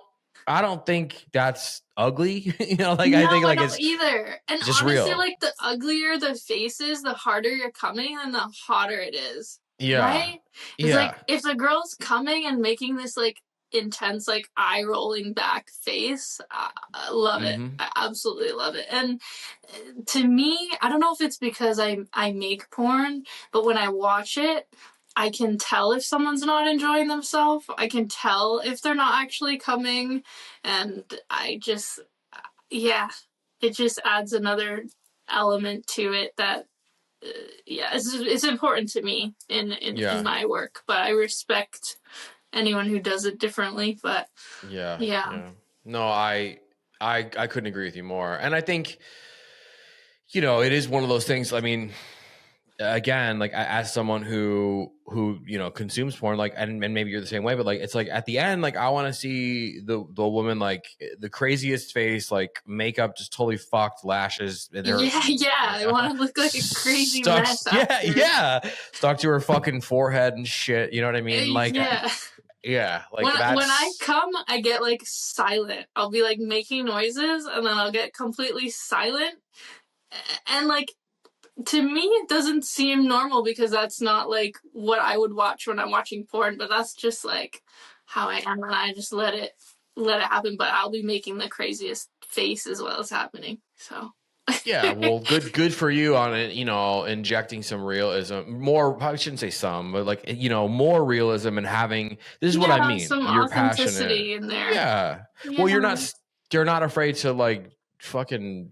think that's ugly. I think like it's either. And just honestly, real. Like the uglier the face is, the harder you're coming and the hotter it is. Yeah. Right? It's like if the girl's coming and making this like intense, like eye rolling back face, I love it. I absolutely love it. And to me, I don't know if it's because I make porn, but when I watch it, I can tell if someone's not enjoying themselves. I can tell if they're not actually coming. And it just adds another element to it that it's important to me in my work. But I respect anyone who does it differently. But no, I couldn't agree with you more. And I think it is one of those things. Again, like as someone who consumes porn, like and maybe you're the same way, but like it's like at the end, like I want to see the woman like the craziest face, like makeup just totally fucked, lashes. And I want to look like a crazy mess. Stuck to her fucking forehead and shit. You know what I mean? Like like when I come, I get like silent. I'll be like making noises, and then I'll get completely silent, and like to me, it doesn't seem normal because that's not like what I would watch when I'm watching porn, but that's just like how I am, and I just let it happen. But I'll be making the craziest face as well as happening. So Yeah, well, good for you on it. Injecting some realism, more. I shouldn't say some, but like more realism and having. This is what I mean. some You're passionate authenticity in there. Yeah. Well, you're not afraid to like fucking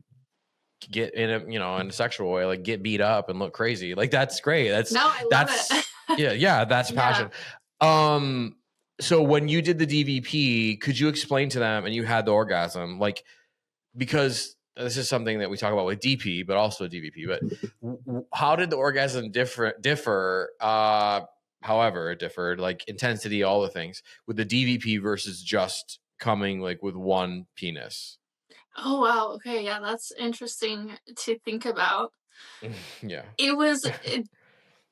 get in in a sexual way, like get beat up and look crazy. Like that's great. I love it. yeah, that's passion. So when you did the DVP, could you explain to them and you had the orgasm, like, because this is something that we talk about with DP, but also DVP, but how did the orgasm differ? However it differed, like intensity, all the things with the DVP versus just coming like with one penis. Oh, wow. Okay. Yeah. That's interesting to think about. Yeah. It was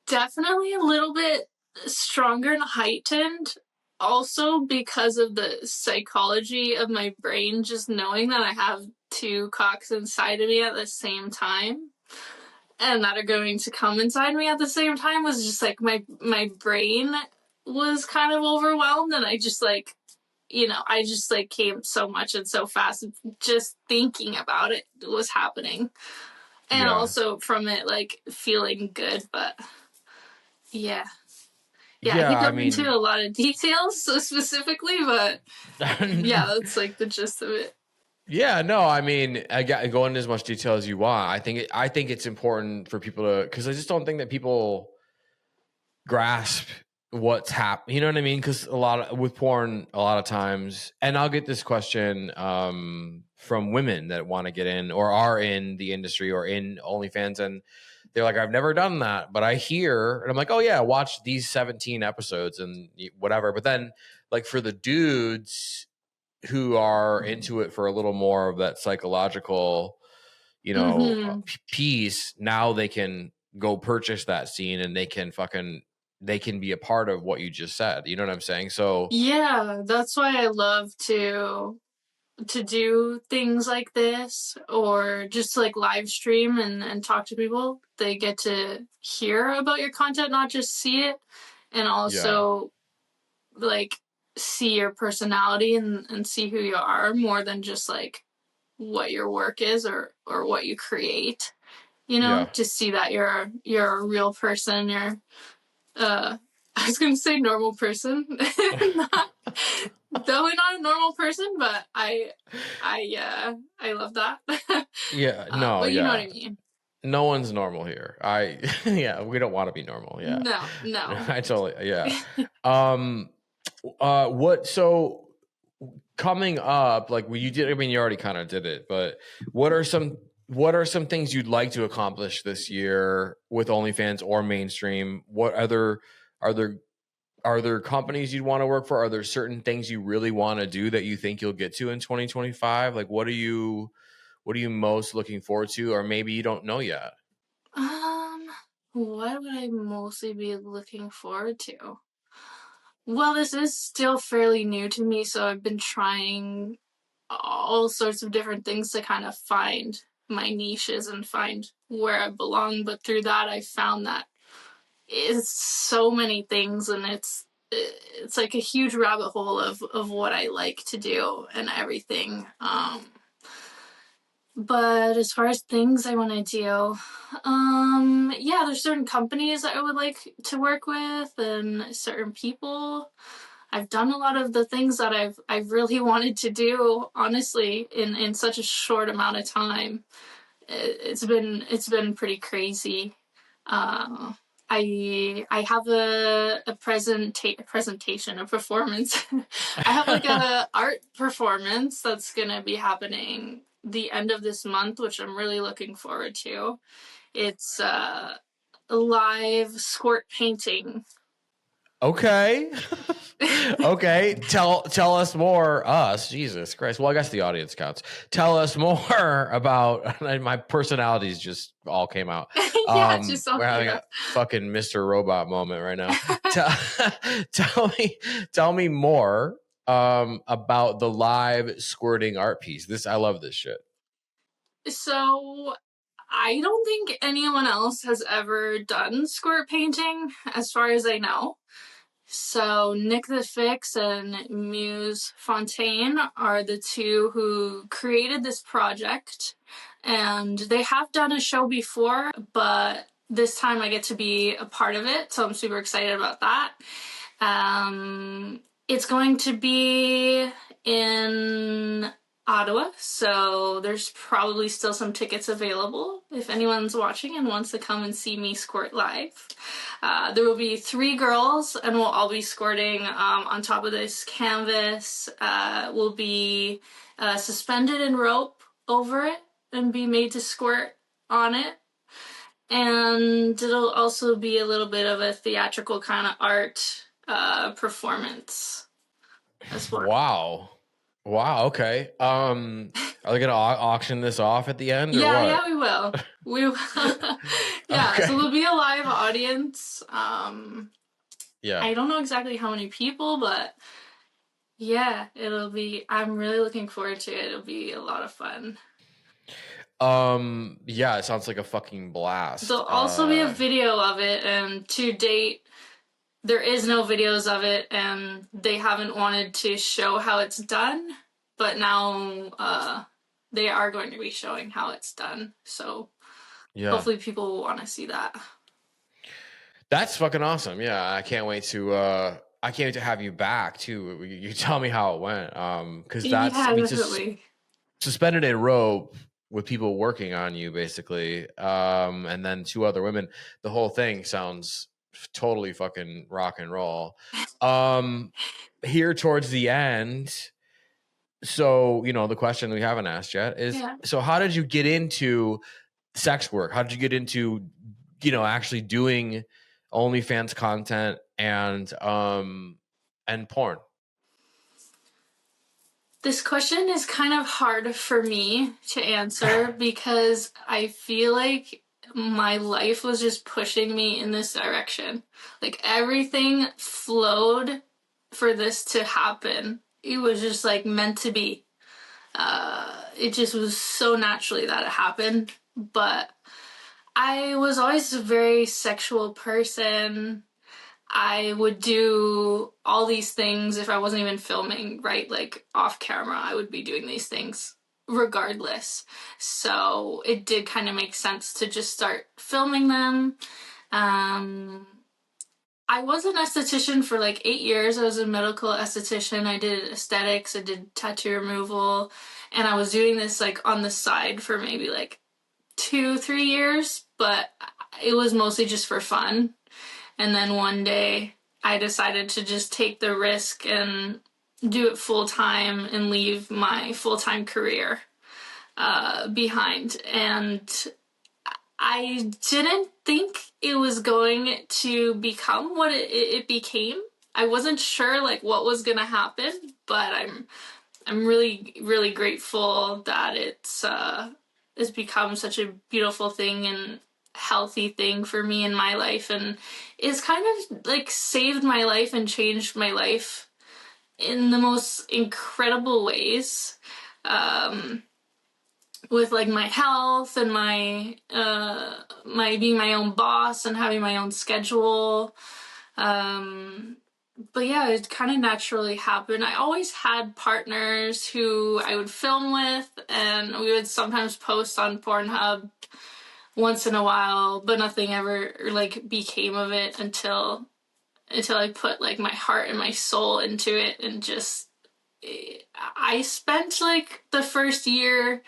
definitely a little bit stronger and heightened, also because of the psychology of my brain, just knowing that I have two cocks inside of me at the same time and that are going to come inside me at the same time was just like my brain was kind of overwhelmed, and I just like came so much and so fast. Just thinking about it was happening. And also from it, like, feeling good. But yeah. I can go into a lot of details so specifically, but yeah, that's like the gist of it. Yeah, no, I mean, I go into as much detail as you want. I think it's important for people to, because I just don't think that people grasp what's happening. You know what I mean? Because with porn, a lot of times, and I'll get this question from women that want to get in or are in the industry or in OnlyFans, and they're like, I've never done that, but I hear, and I'm like, oh yeah, watch these 17 episodes and whatever. But then, like, for the dudes who are into it for a little more of that psychological, piece, now they can go purchase that scene and they can be a part of what you just said. You know what I'm saying? So yeah, that's why I love to do things like this, or just like live stream and talk to people. They get to hear about your content, not just see it, and also like see your personality and see who you are more than just like what your work is or what you create. To see that you're a real person. You're I was gonna say normal person. Definitely not a normal person, but I love that. yeah, no, but you yeah. know what I mean. No one's normal here. We don't want to be normal. Yeah. No. I totally, yeah. So coming up, like you did, I mean, you already kind of did it, but what are some things you'd like to accomplish this year with OnlyFans or mainstream? What are there companies you'd want to work for? Are there certain things you really want to do that you think you'll get to in 2025? Like, what are you most looking forward to? Or maybe you don't know yet. What would I mostly be looking forward to? Well, this is still fairly new to me, so I've been trying all sorts of different things to kind of find my niches and find where I belong. But through that, I found that it's so many things, and it's like a huge rabbit hole of what I like to do and everything. But as far as things I want to do, there's certain companies that I would like to work with and certain people. I've done a lot of the things that I've really wanted to do, honestly, in such a short amount of time. It's been pretty crazy. I have a presentation, a performance. I have like a art performance that's gonna be happening the end of this month, which I'm really looking forward to. It's a live squirt painting. Okay. Okay. Tell us more. Jesus Christ. Well, I guess the audience counts. Tell us more about my personalities just all came out. Just we're having a fucking Mr. Robot moment right now. Tell me more about the live squirting art piece. I love this shit. So I don't think anyone else has ever done squirt painting, as far as I know. So Nick the Fix and Muse Fontaine are the two who created this project, and they have done a show before, but this time I get to be a part of it, so I'm super excited about that. It's going to be in Ottawa, so there's probably still some tickets available if anyone's watching and wants to come and see me squirt live. There will be 3 girls, and we'll all be squirting on top of this canvas. We'll be suspended in rope over it and be made to squirt on it. And it'll also be a little bit of a theatrical kind of art performance as well. Wow. Okay. Are they gonna auction this off at the end? Or what? Yeah, we will. We will. Yeah, Okay. so there'll be a live audience. Yeah. I don't know exactly how many people, but yeah, it'll be. I'm really looking forward to it. It'll be a lot of fun. Yeah, it sounds like a fucking blast. There'll also be a video of it, and to date, there is no videos of it, and they haven't wanted to show how it's done, but now they are going to be showing how it's done, so hopefully people will want to see that. That's fucking awesome. Yeah, I can't wait to have you back too. You tell me how it went. Because that's definitely. Suspended in rope with people working on you basically, and then 2 other women. The whole thing sounds totally fucking rock and roll. Here towards the end, so the question we haven't asked yet is, so how did you get into sex work? How did you get into actually doing OnlyFans content and porn? This question is kind of hard for me to answer because I feel like my life was just pushing me in this direction. Like everything flowed for this to happen. It was just like meant to be. It just was so naturally that it happened. But I was always a very sexual person. I would do all these things if I wasn't even filming, right? Like off camera, I would be doing these things regardless. So it did kind of make sense to just start filming them. I was an esthetician for like 8 years. I was a medical esthetician. I did aesthetics, I did tattoo removal, and I was doing this like on the side for maybe like 2-3 years, but it was mostly just for fun. And then one day I decided to just take the risk and do it full time and leave my full-time career behind. And I didn't think it was going to become what it became. I wasn't sure like what was going to happen, but I'm really, really grateful that it's become such a beautiful thing and healthy thing for me in my life, and it's kind of like saved my life and changed my life in the most incredible ways, with like my health and my being my own boss and having my own schedule. But yeah, it kind of naturally happened. I always had partners who I would film with, and we would sometimes post on Pornhub once in a while, but nothing ever like became of it until I put like my heart and my soul into it, and just I spent like the first year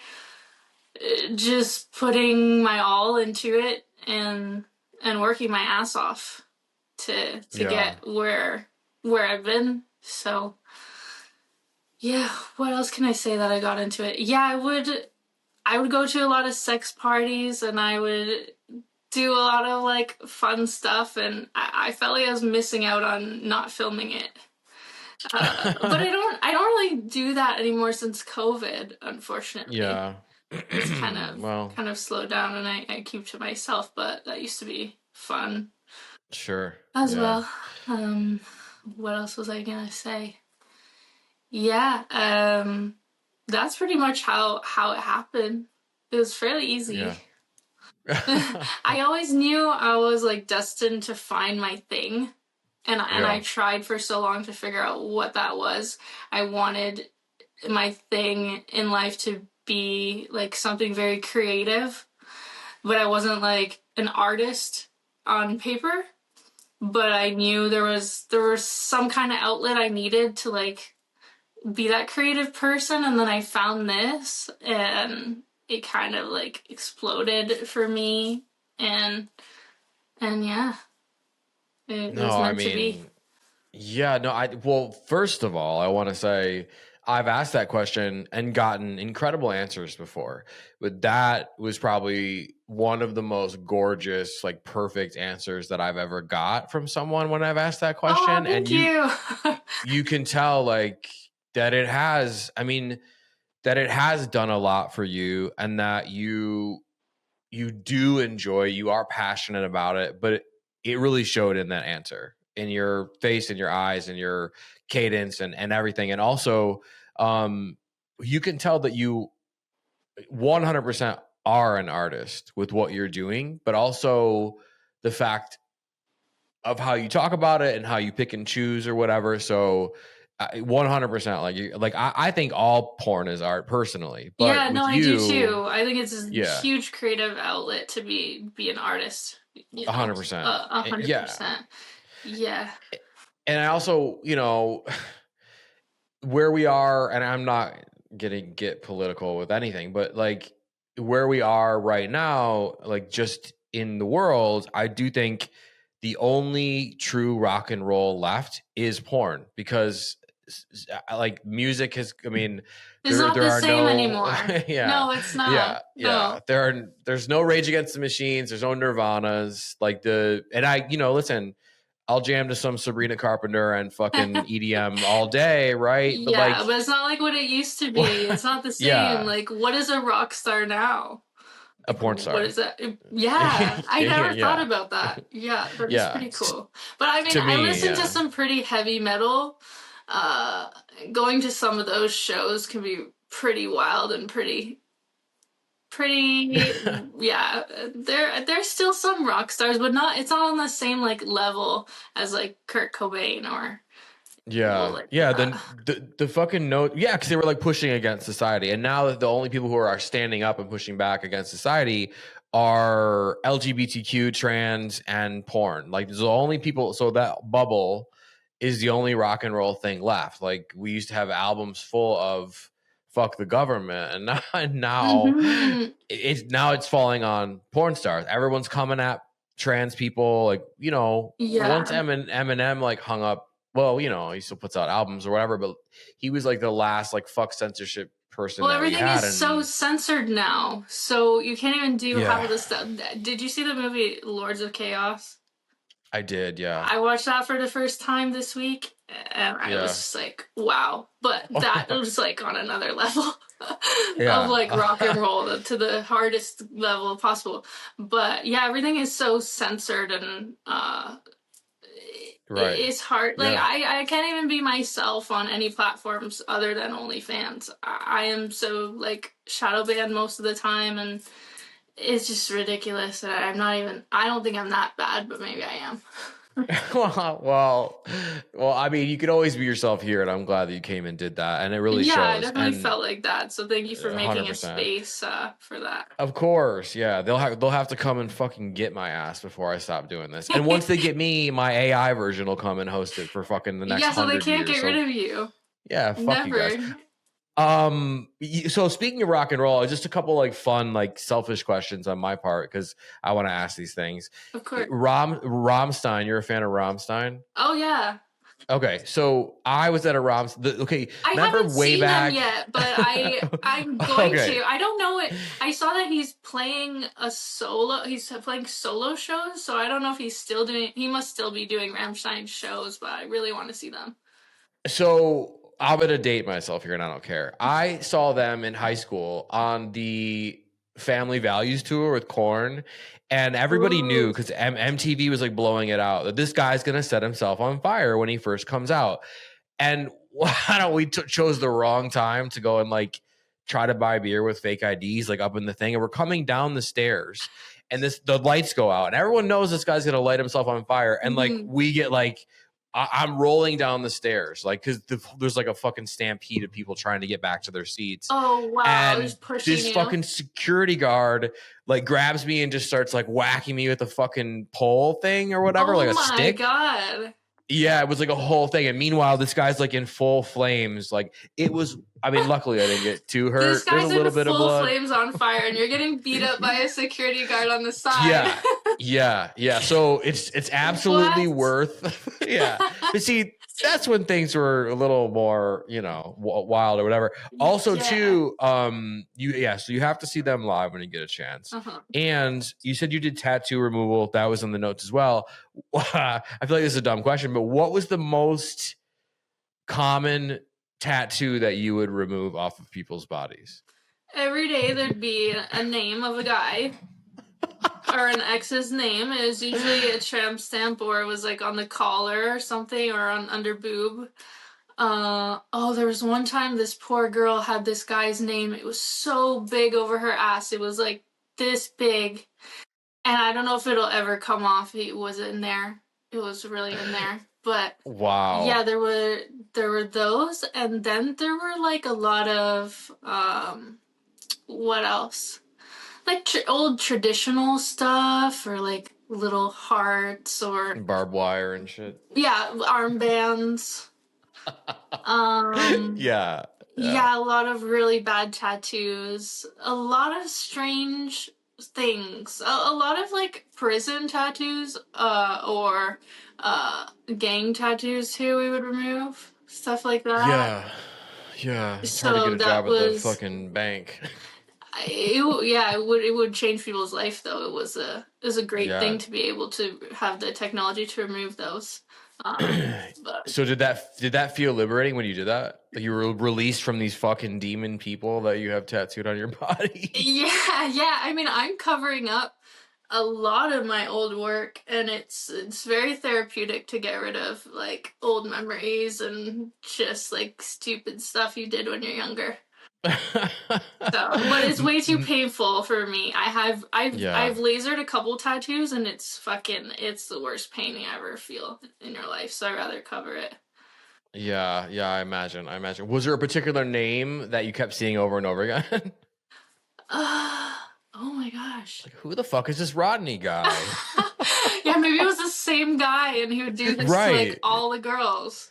just putting my all into it and working my ass off to get where I've been. So yeah, what else can I say that I got into it? Yeah, I would go to a lot of sex parties, and I would do a lot of like fun stuff, and I felt like I was missing out on not filming it. But I don't really do that anymore since COVID, unfortunately. Yeah. It's kind of slowed down, and I keep to myself, but that used to be fun. Sure. As well. What else was I gonna say? Yeah, that's pretty much how it happened. It was fairly easy. I always knew I was like destined to find my thing. And I tried for so long to figure out what that was. I wanted my thing in life to be like something very creative, but I wasn't like an artist on paper. But I knew there was some kind of outlet I needed to like be that creative person, and then I found this, and it kind of like exploded for me, and yeah, it was meant to be. Yeah, no, well, first of all, I want to say I've asked that question and gotten incredible answers before, but that was probably one of the most gorgeous, like perfect answers that I've ever got from someone when I've asked that question. Oh, thank you. You can tell like that it has, that it has done a lot for you, and that you do enjoy, you are passionate about it, but it really showed in that answer, in your face, in your eyes, in your cadence, and everything. And also, you can tell that you 100% are an artist with what you're doing, but also the fact of how you talk about it and how you pick and choose or whatever. So 100%, I think all porn is art personally, but yeah, no, I do too. I think it's a huge creative outlet to be an artist. 100%. 100%. Yeah. And I also, where we are, and I'm not gonna get political with anything, but like where we are right now, like just in the world, I do think the only true rock and roll left is porn, because like music has, it's not the same anymore. No, it's not. No. There's no Rage Against the Machines, there's no Nirvanas, listen, I'll jam to some Sabrina Carpenter and fucking EDM all day, right? But it's not like what it used to be. It's not the same. Yeah. Like, what is a rock star now? A porn star. What is that? Yeah, I never thought about that. Yeah, that's pretty cool. But I listen to some pretty heavy metal. Going to some of those shows can be pretty wild and pretty yeah. There's still some rock stars, but it's not on the same like level as like Kurt Cobain or then the fucking note, because they were like pushing against society, and now the only people who are standing up and pushing back against society are LGBTQ, trans, and porn. Like, there's the only people, so that bubble is the only rock and roll thing left. Like, we used to have albums full of fuck the government, and now it's falling on porn stars. Everyone's coming at trans people, like, once Eminem like hung up, well, he still puts out albums or whatever, but he was like the last like fuck censorship person. Well, everything is so censored now, so you can't even do half of the stuff. Did you see the movie Lords of Chaos? I did, yeah. I watched that for the first time this week, and I was just like, wow. But that was like on another level of like rock and roll to the hardest level possible. But yeah, everything is so censored, and it's hard. Like, I can't even be myself on any platforms other than OnlyFans. I am so like shadow banned most of the time, and it's just ridiculous. And I don't think I'm that bad, but maybe I am. well, you could always be yourself here, and I'm glad that you came and did that, and it really shows. I definitely felt like that, so thank you for making 100%. A space for that. Of course, they'll have to come and fucking get my ass before I stop doing this, and once they get me, my AI version will come and host it for fucking the next 100 years. So they can't get rid of you. Yeah, fuck you guys. So speaking of rock and roll, just a couple like fun, like selfish questions on my part, because I want to ask these things. Of course. Rammstein, you're a fan of Rammstein? Oh yeah. Okay, so I was at a Rammstein. Okay, I haven't seen them yet, but I'm going to. I don't know it. I saw that he's playing He's playing solo shows, so I don't know if he's still doing. He must still be doing Rammstein shows, but I really want to see them. So I'm going to date myself here, and I don't care. I saw them in high school on the Family Values tour with Korn, and everybody knew, because MTV was like blowing it out, that this guy's going to set himself on fire when he first comes out. And we chose the wrong time to go and like try to buy beer with fake IDs, like up in the thing. And we're coming down the stairs and the lights go out and everyone knows this guy's going to light himself on fire. And like, we get like, I'm rolling down the stairs, like, because there's like a fucking stampede of people trying to get back to their seats. Oh, wow. And Just pushing this you. fucking security guard like grabs me and just starts like whacking me with a fucking pole thing or whatever, like a stick. Oh my God. Yeah, it was like a whole thing. And meanwhile, this guy's like in full flames. Like it was, I mean, luckily I didn't get too hurt. This guy's There's a little bit of blood. flames on fire and you're getting beat up by a security guard on the side. Yeah. So it's absolutely worth. Yeah. But see, that's when things were a little more, you know, wild or whatever. Also, too, so you have to see them live when you get a chance. And you said you did tattoo removal. That was in the notes as well. I feel like this is a dumb question, but what was the most common tattoo that you would remove off of people's bodies? Every day there'd be a name of a guy. Or an ex's name. It was usually a tramp stamp or it was like on the collar or something or on under boob. There was one time this poor girl had this guy's name. It was so big over her ass. It was like this big. And I don't know if it'll ever come off. It was in there. It was really in there. But wow. Yeah, there were those. And then there were like a lot of what else? Like old traditional stuff or like little hearts or barbed wire and shit. Yeah, armbands. Yeah, a lot of really bad tattoos. A lot of strange things. A lot of like prison tattoos or gang tattoos too we would remove. Stuff like that. Yeah. It's So hard to get a job that at the was- fucking bank. It would change people's life though. It was a great thing to be able to have the technology to remove those. So did that feel liberating when you did that? Like you were released from these fucking demon people that you have tattooed on your body? Yeah. I mean, I'm covering up a lot of my old work, and it's very therapeutic to get rid of like old memories and just like stupid stuff you did when you're younger. But it's way too painful for me. I've lasered a couple tattoos and it's the worst pain you ever feel in your life, so I'd rather cover it. Yeah, I imagine. Was there a particular name that you kept seeing over and over again? Oh my gosh. Like, who the fuck is this Rodney guy? Yeah, maybe it was the same guy and he would do this to like all the girls.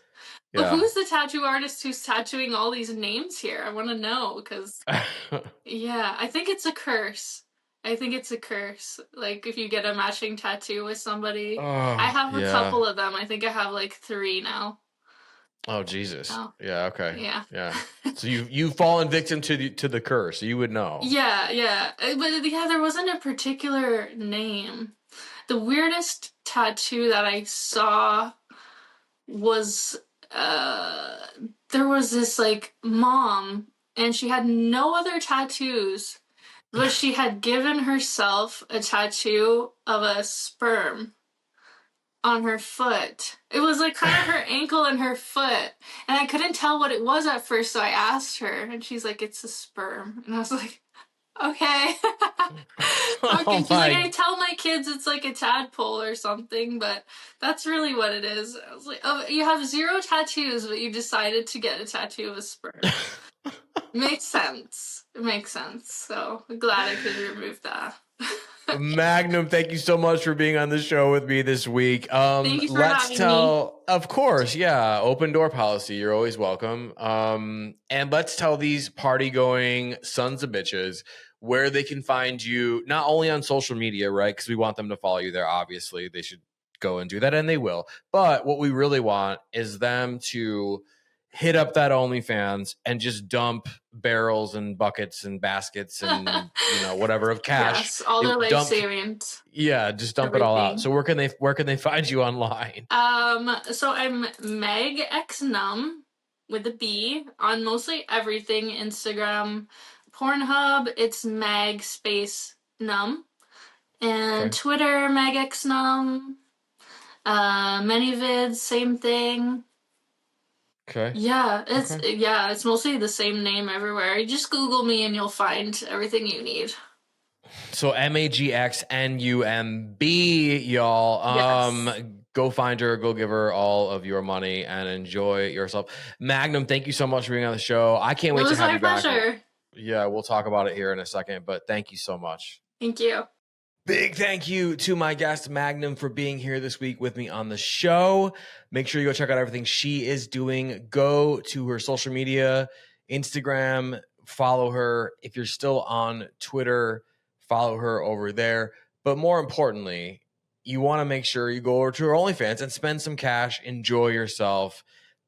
But who's the tattoo artist who's tattooing all these names here? I want to know because, I think it's a curse. Like if you get a matching tattoo with somebody. I have a couple of them. I think I have like 3 now. Oh, Jesus. Oh. Yeah, okay. Yeah. So you've fallen victim to the curse. You would know. Yeah. But there wasn't a particular name. The weirdest tattoo that I saw was... there was this like mom and she had no other tattoos, but she had given herself a tattoo of a sperm on her foot. It was like kind of her ankle and her foot, and I couldn't tell what it was at first, so I asked her and she's like, it's a sperm, and I was like, okay. Okay, she's like, I tell my kids it's like a tadpole or something, but that's really what it is. I was like, oh, you have 0 tattoos, but you decided to get a tattoo of a sperm. Makes sense. It makes sense. So I'm glad I could remove that. Magnum, thank you so much for being on the show with me this week. Thank you for having me. Of course, open door policy. You're always welcome. And let's tell these party going sons of bitches where they can find you, not only on social media, right? Because we want them to follow you there. Obviously, they should go and do that, and they will. But what we really want is them to hit up that OnlyFans and just dump barrels and buckets and baskets and whatever of cash. Yes, all their life savings. Yeah, just dump it all out. So where can they find you online? So I'm Mag Numb with a B on mostly everything. Instagram, Pornhub, it's Mag space Numb, and Twitter Mag Numb. ManyVids, same thing. Okay. Yeah, it's mostly the same name everywhere. You just Google me and you'll find everything you need. So MAGXNUMB, y'all. Yes. Go find her, go give her all of your money and enjoy yourself. Magnum, thank you so much for being on the show. I can't wait to have you back. It was my pleasure. Yeah, we'll talk about it here in a second, but thank you so much. Thank you. Big thank you to my guest, Magnum, for being here this week with me on the show. Make sure you go check out everything she is doing. Go to her social media, Instagram, follow her. If you're still on Twitter, follow her over there. But more importantly, you want to make sure you go over to her OnlyFans and spend some cash, enjoy yourself,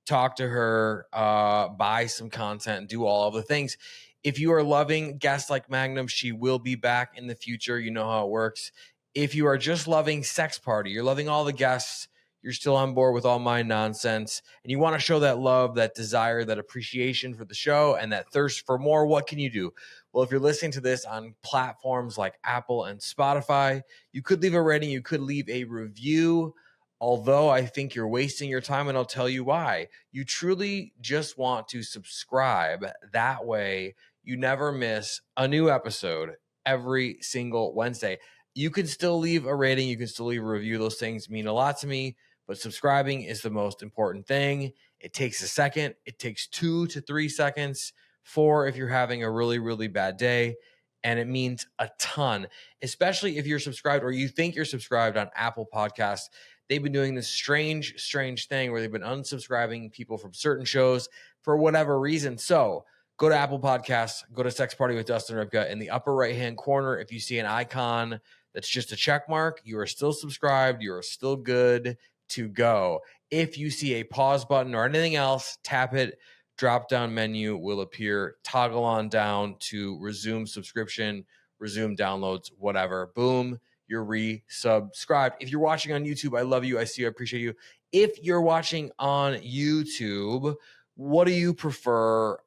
talk to her, buy some content, do all of the things. If you are loving guests like Magnum, she will be back in the future. You know how it works. If you are just loving Sex Party, you're loving all the guests, you're still on board with all my nonsense, and you want to show that love, that desire, that appreciation for the show, and that thirst for more, what can you do? Well, if you're listening to this on platforms like Apple and Spotify, you could leave a rating, you could leave a review. Although I think you're wasting your time, and I'll tell you why. You truly just want to subscribe. That way, you never miss a new episode every single Wednesday. You can still leave a rating. You can still leave a review. Those things mean a lot to me, but subscribing is the most important thing. It takes a second. It takes 2 to 3 seconds. 4 if you're having a really, really bad day. And it means a ton, especially if you're subscribed or you think you're subscribed on Apple Podcasts. They've been doing this strange thing where they've been unsubscribing people from certain shows for whatever reason. So go to Apple Podcasts, go to Sex Party with Dustin Rybka. In the upper right-hand corner, if you see an icon that's just a check mark, you are still subscribed. You are still good to go. If you see a pause button or anything else, tap it. Drop-down menu will appear. Toggle on down to resume subscription, resume downloads, whatever. Boom, you're resubscribed. If you're watching on YouTube, I love you. I see you. I appreciate you. If you're watching on YouTube, what do you prefer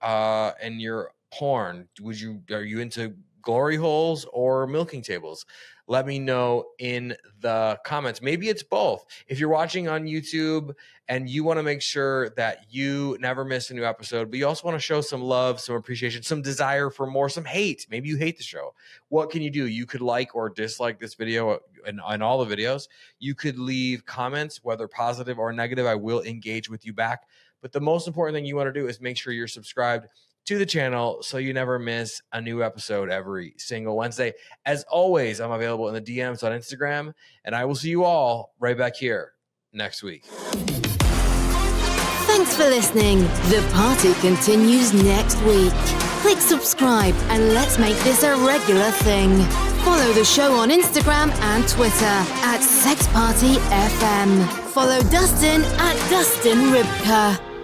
in your porn? Are you into glory holes or milking tables? Let me know in the comments. Maybe it's both. If you're watching on YouTube and you want to make sure that you never miss a new episode, but you also want to show some love, some appreciation, some desire for more, some hate. Maybe you hate the show. What can you do? You could like or dislike this video and all the videos. You could leave comments, whether positive or negative. I will engage with you back. But the most important thing you want to do is make sure you're subscribed to the channel so you never miss a new episode every single Wednesday. As always, I'm available in the DMs on Instagram, and I will see you all right back here next week. Thanks for listening. The party continues next week. Click subscribe and let's make this a regular thing. Follow the show on Instagram and Twitter at SexPartyFM. Follow Dustin at Dustin Rybka.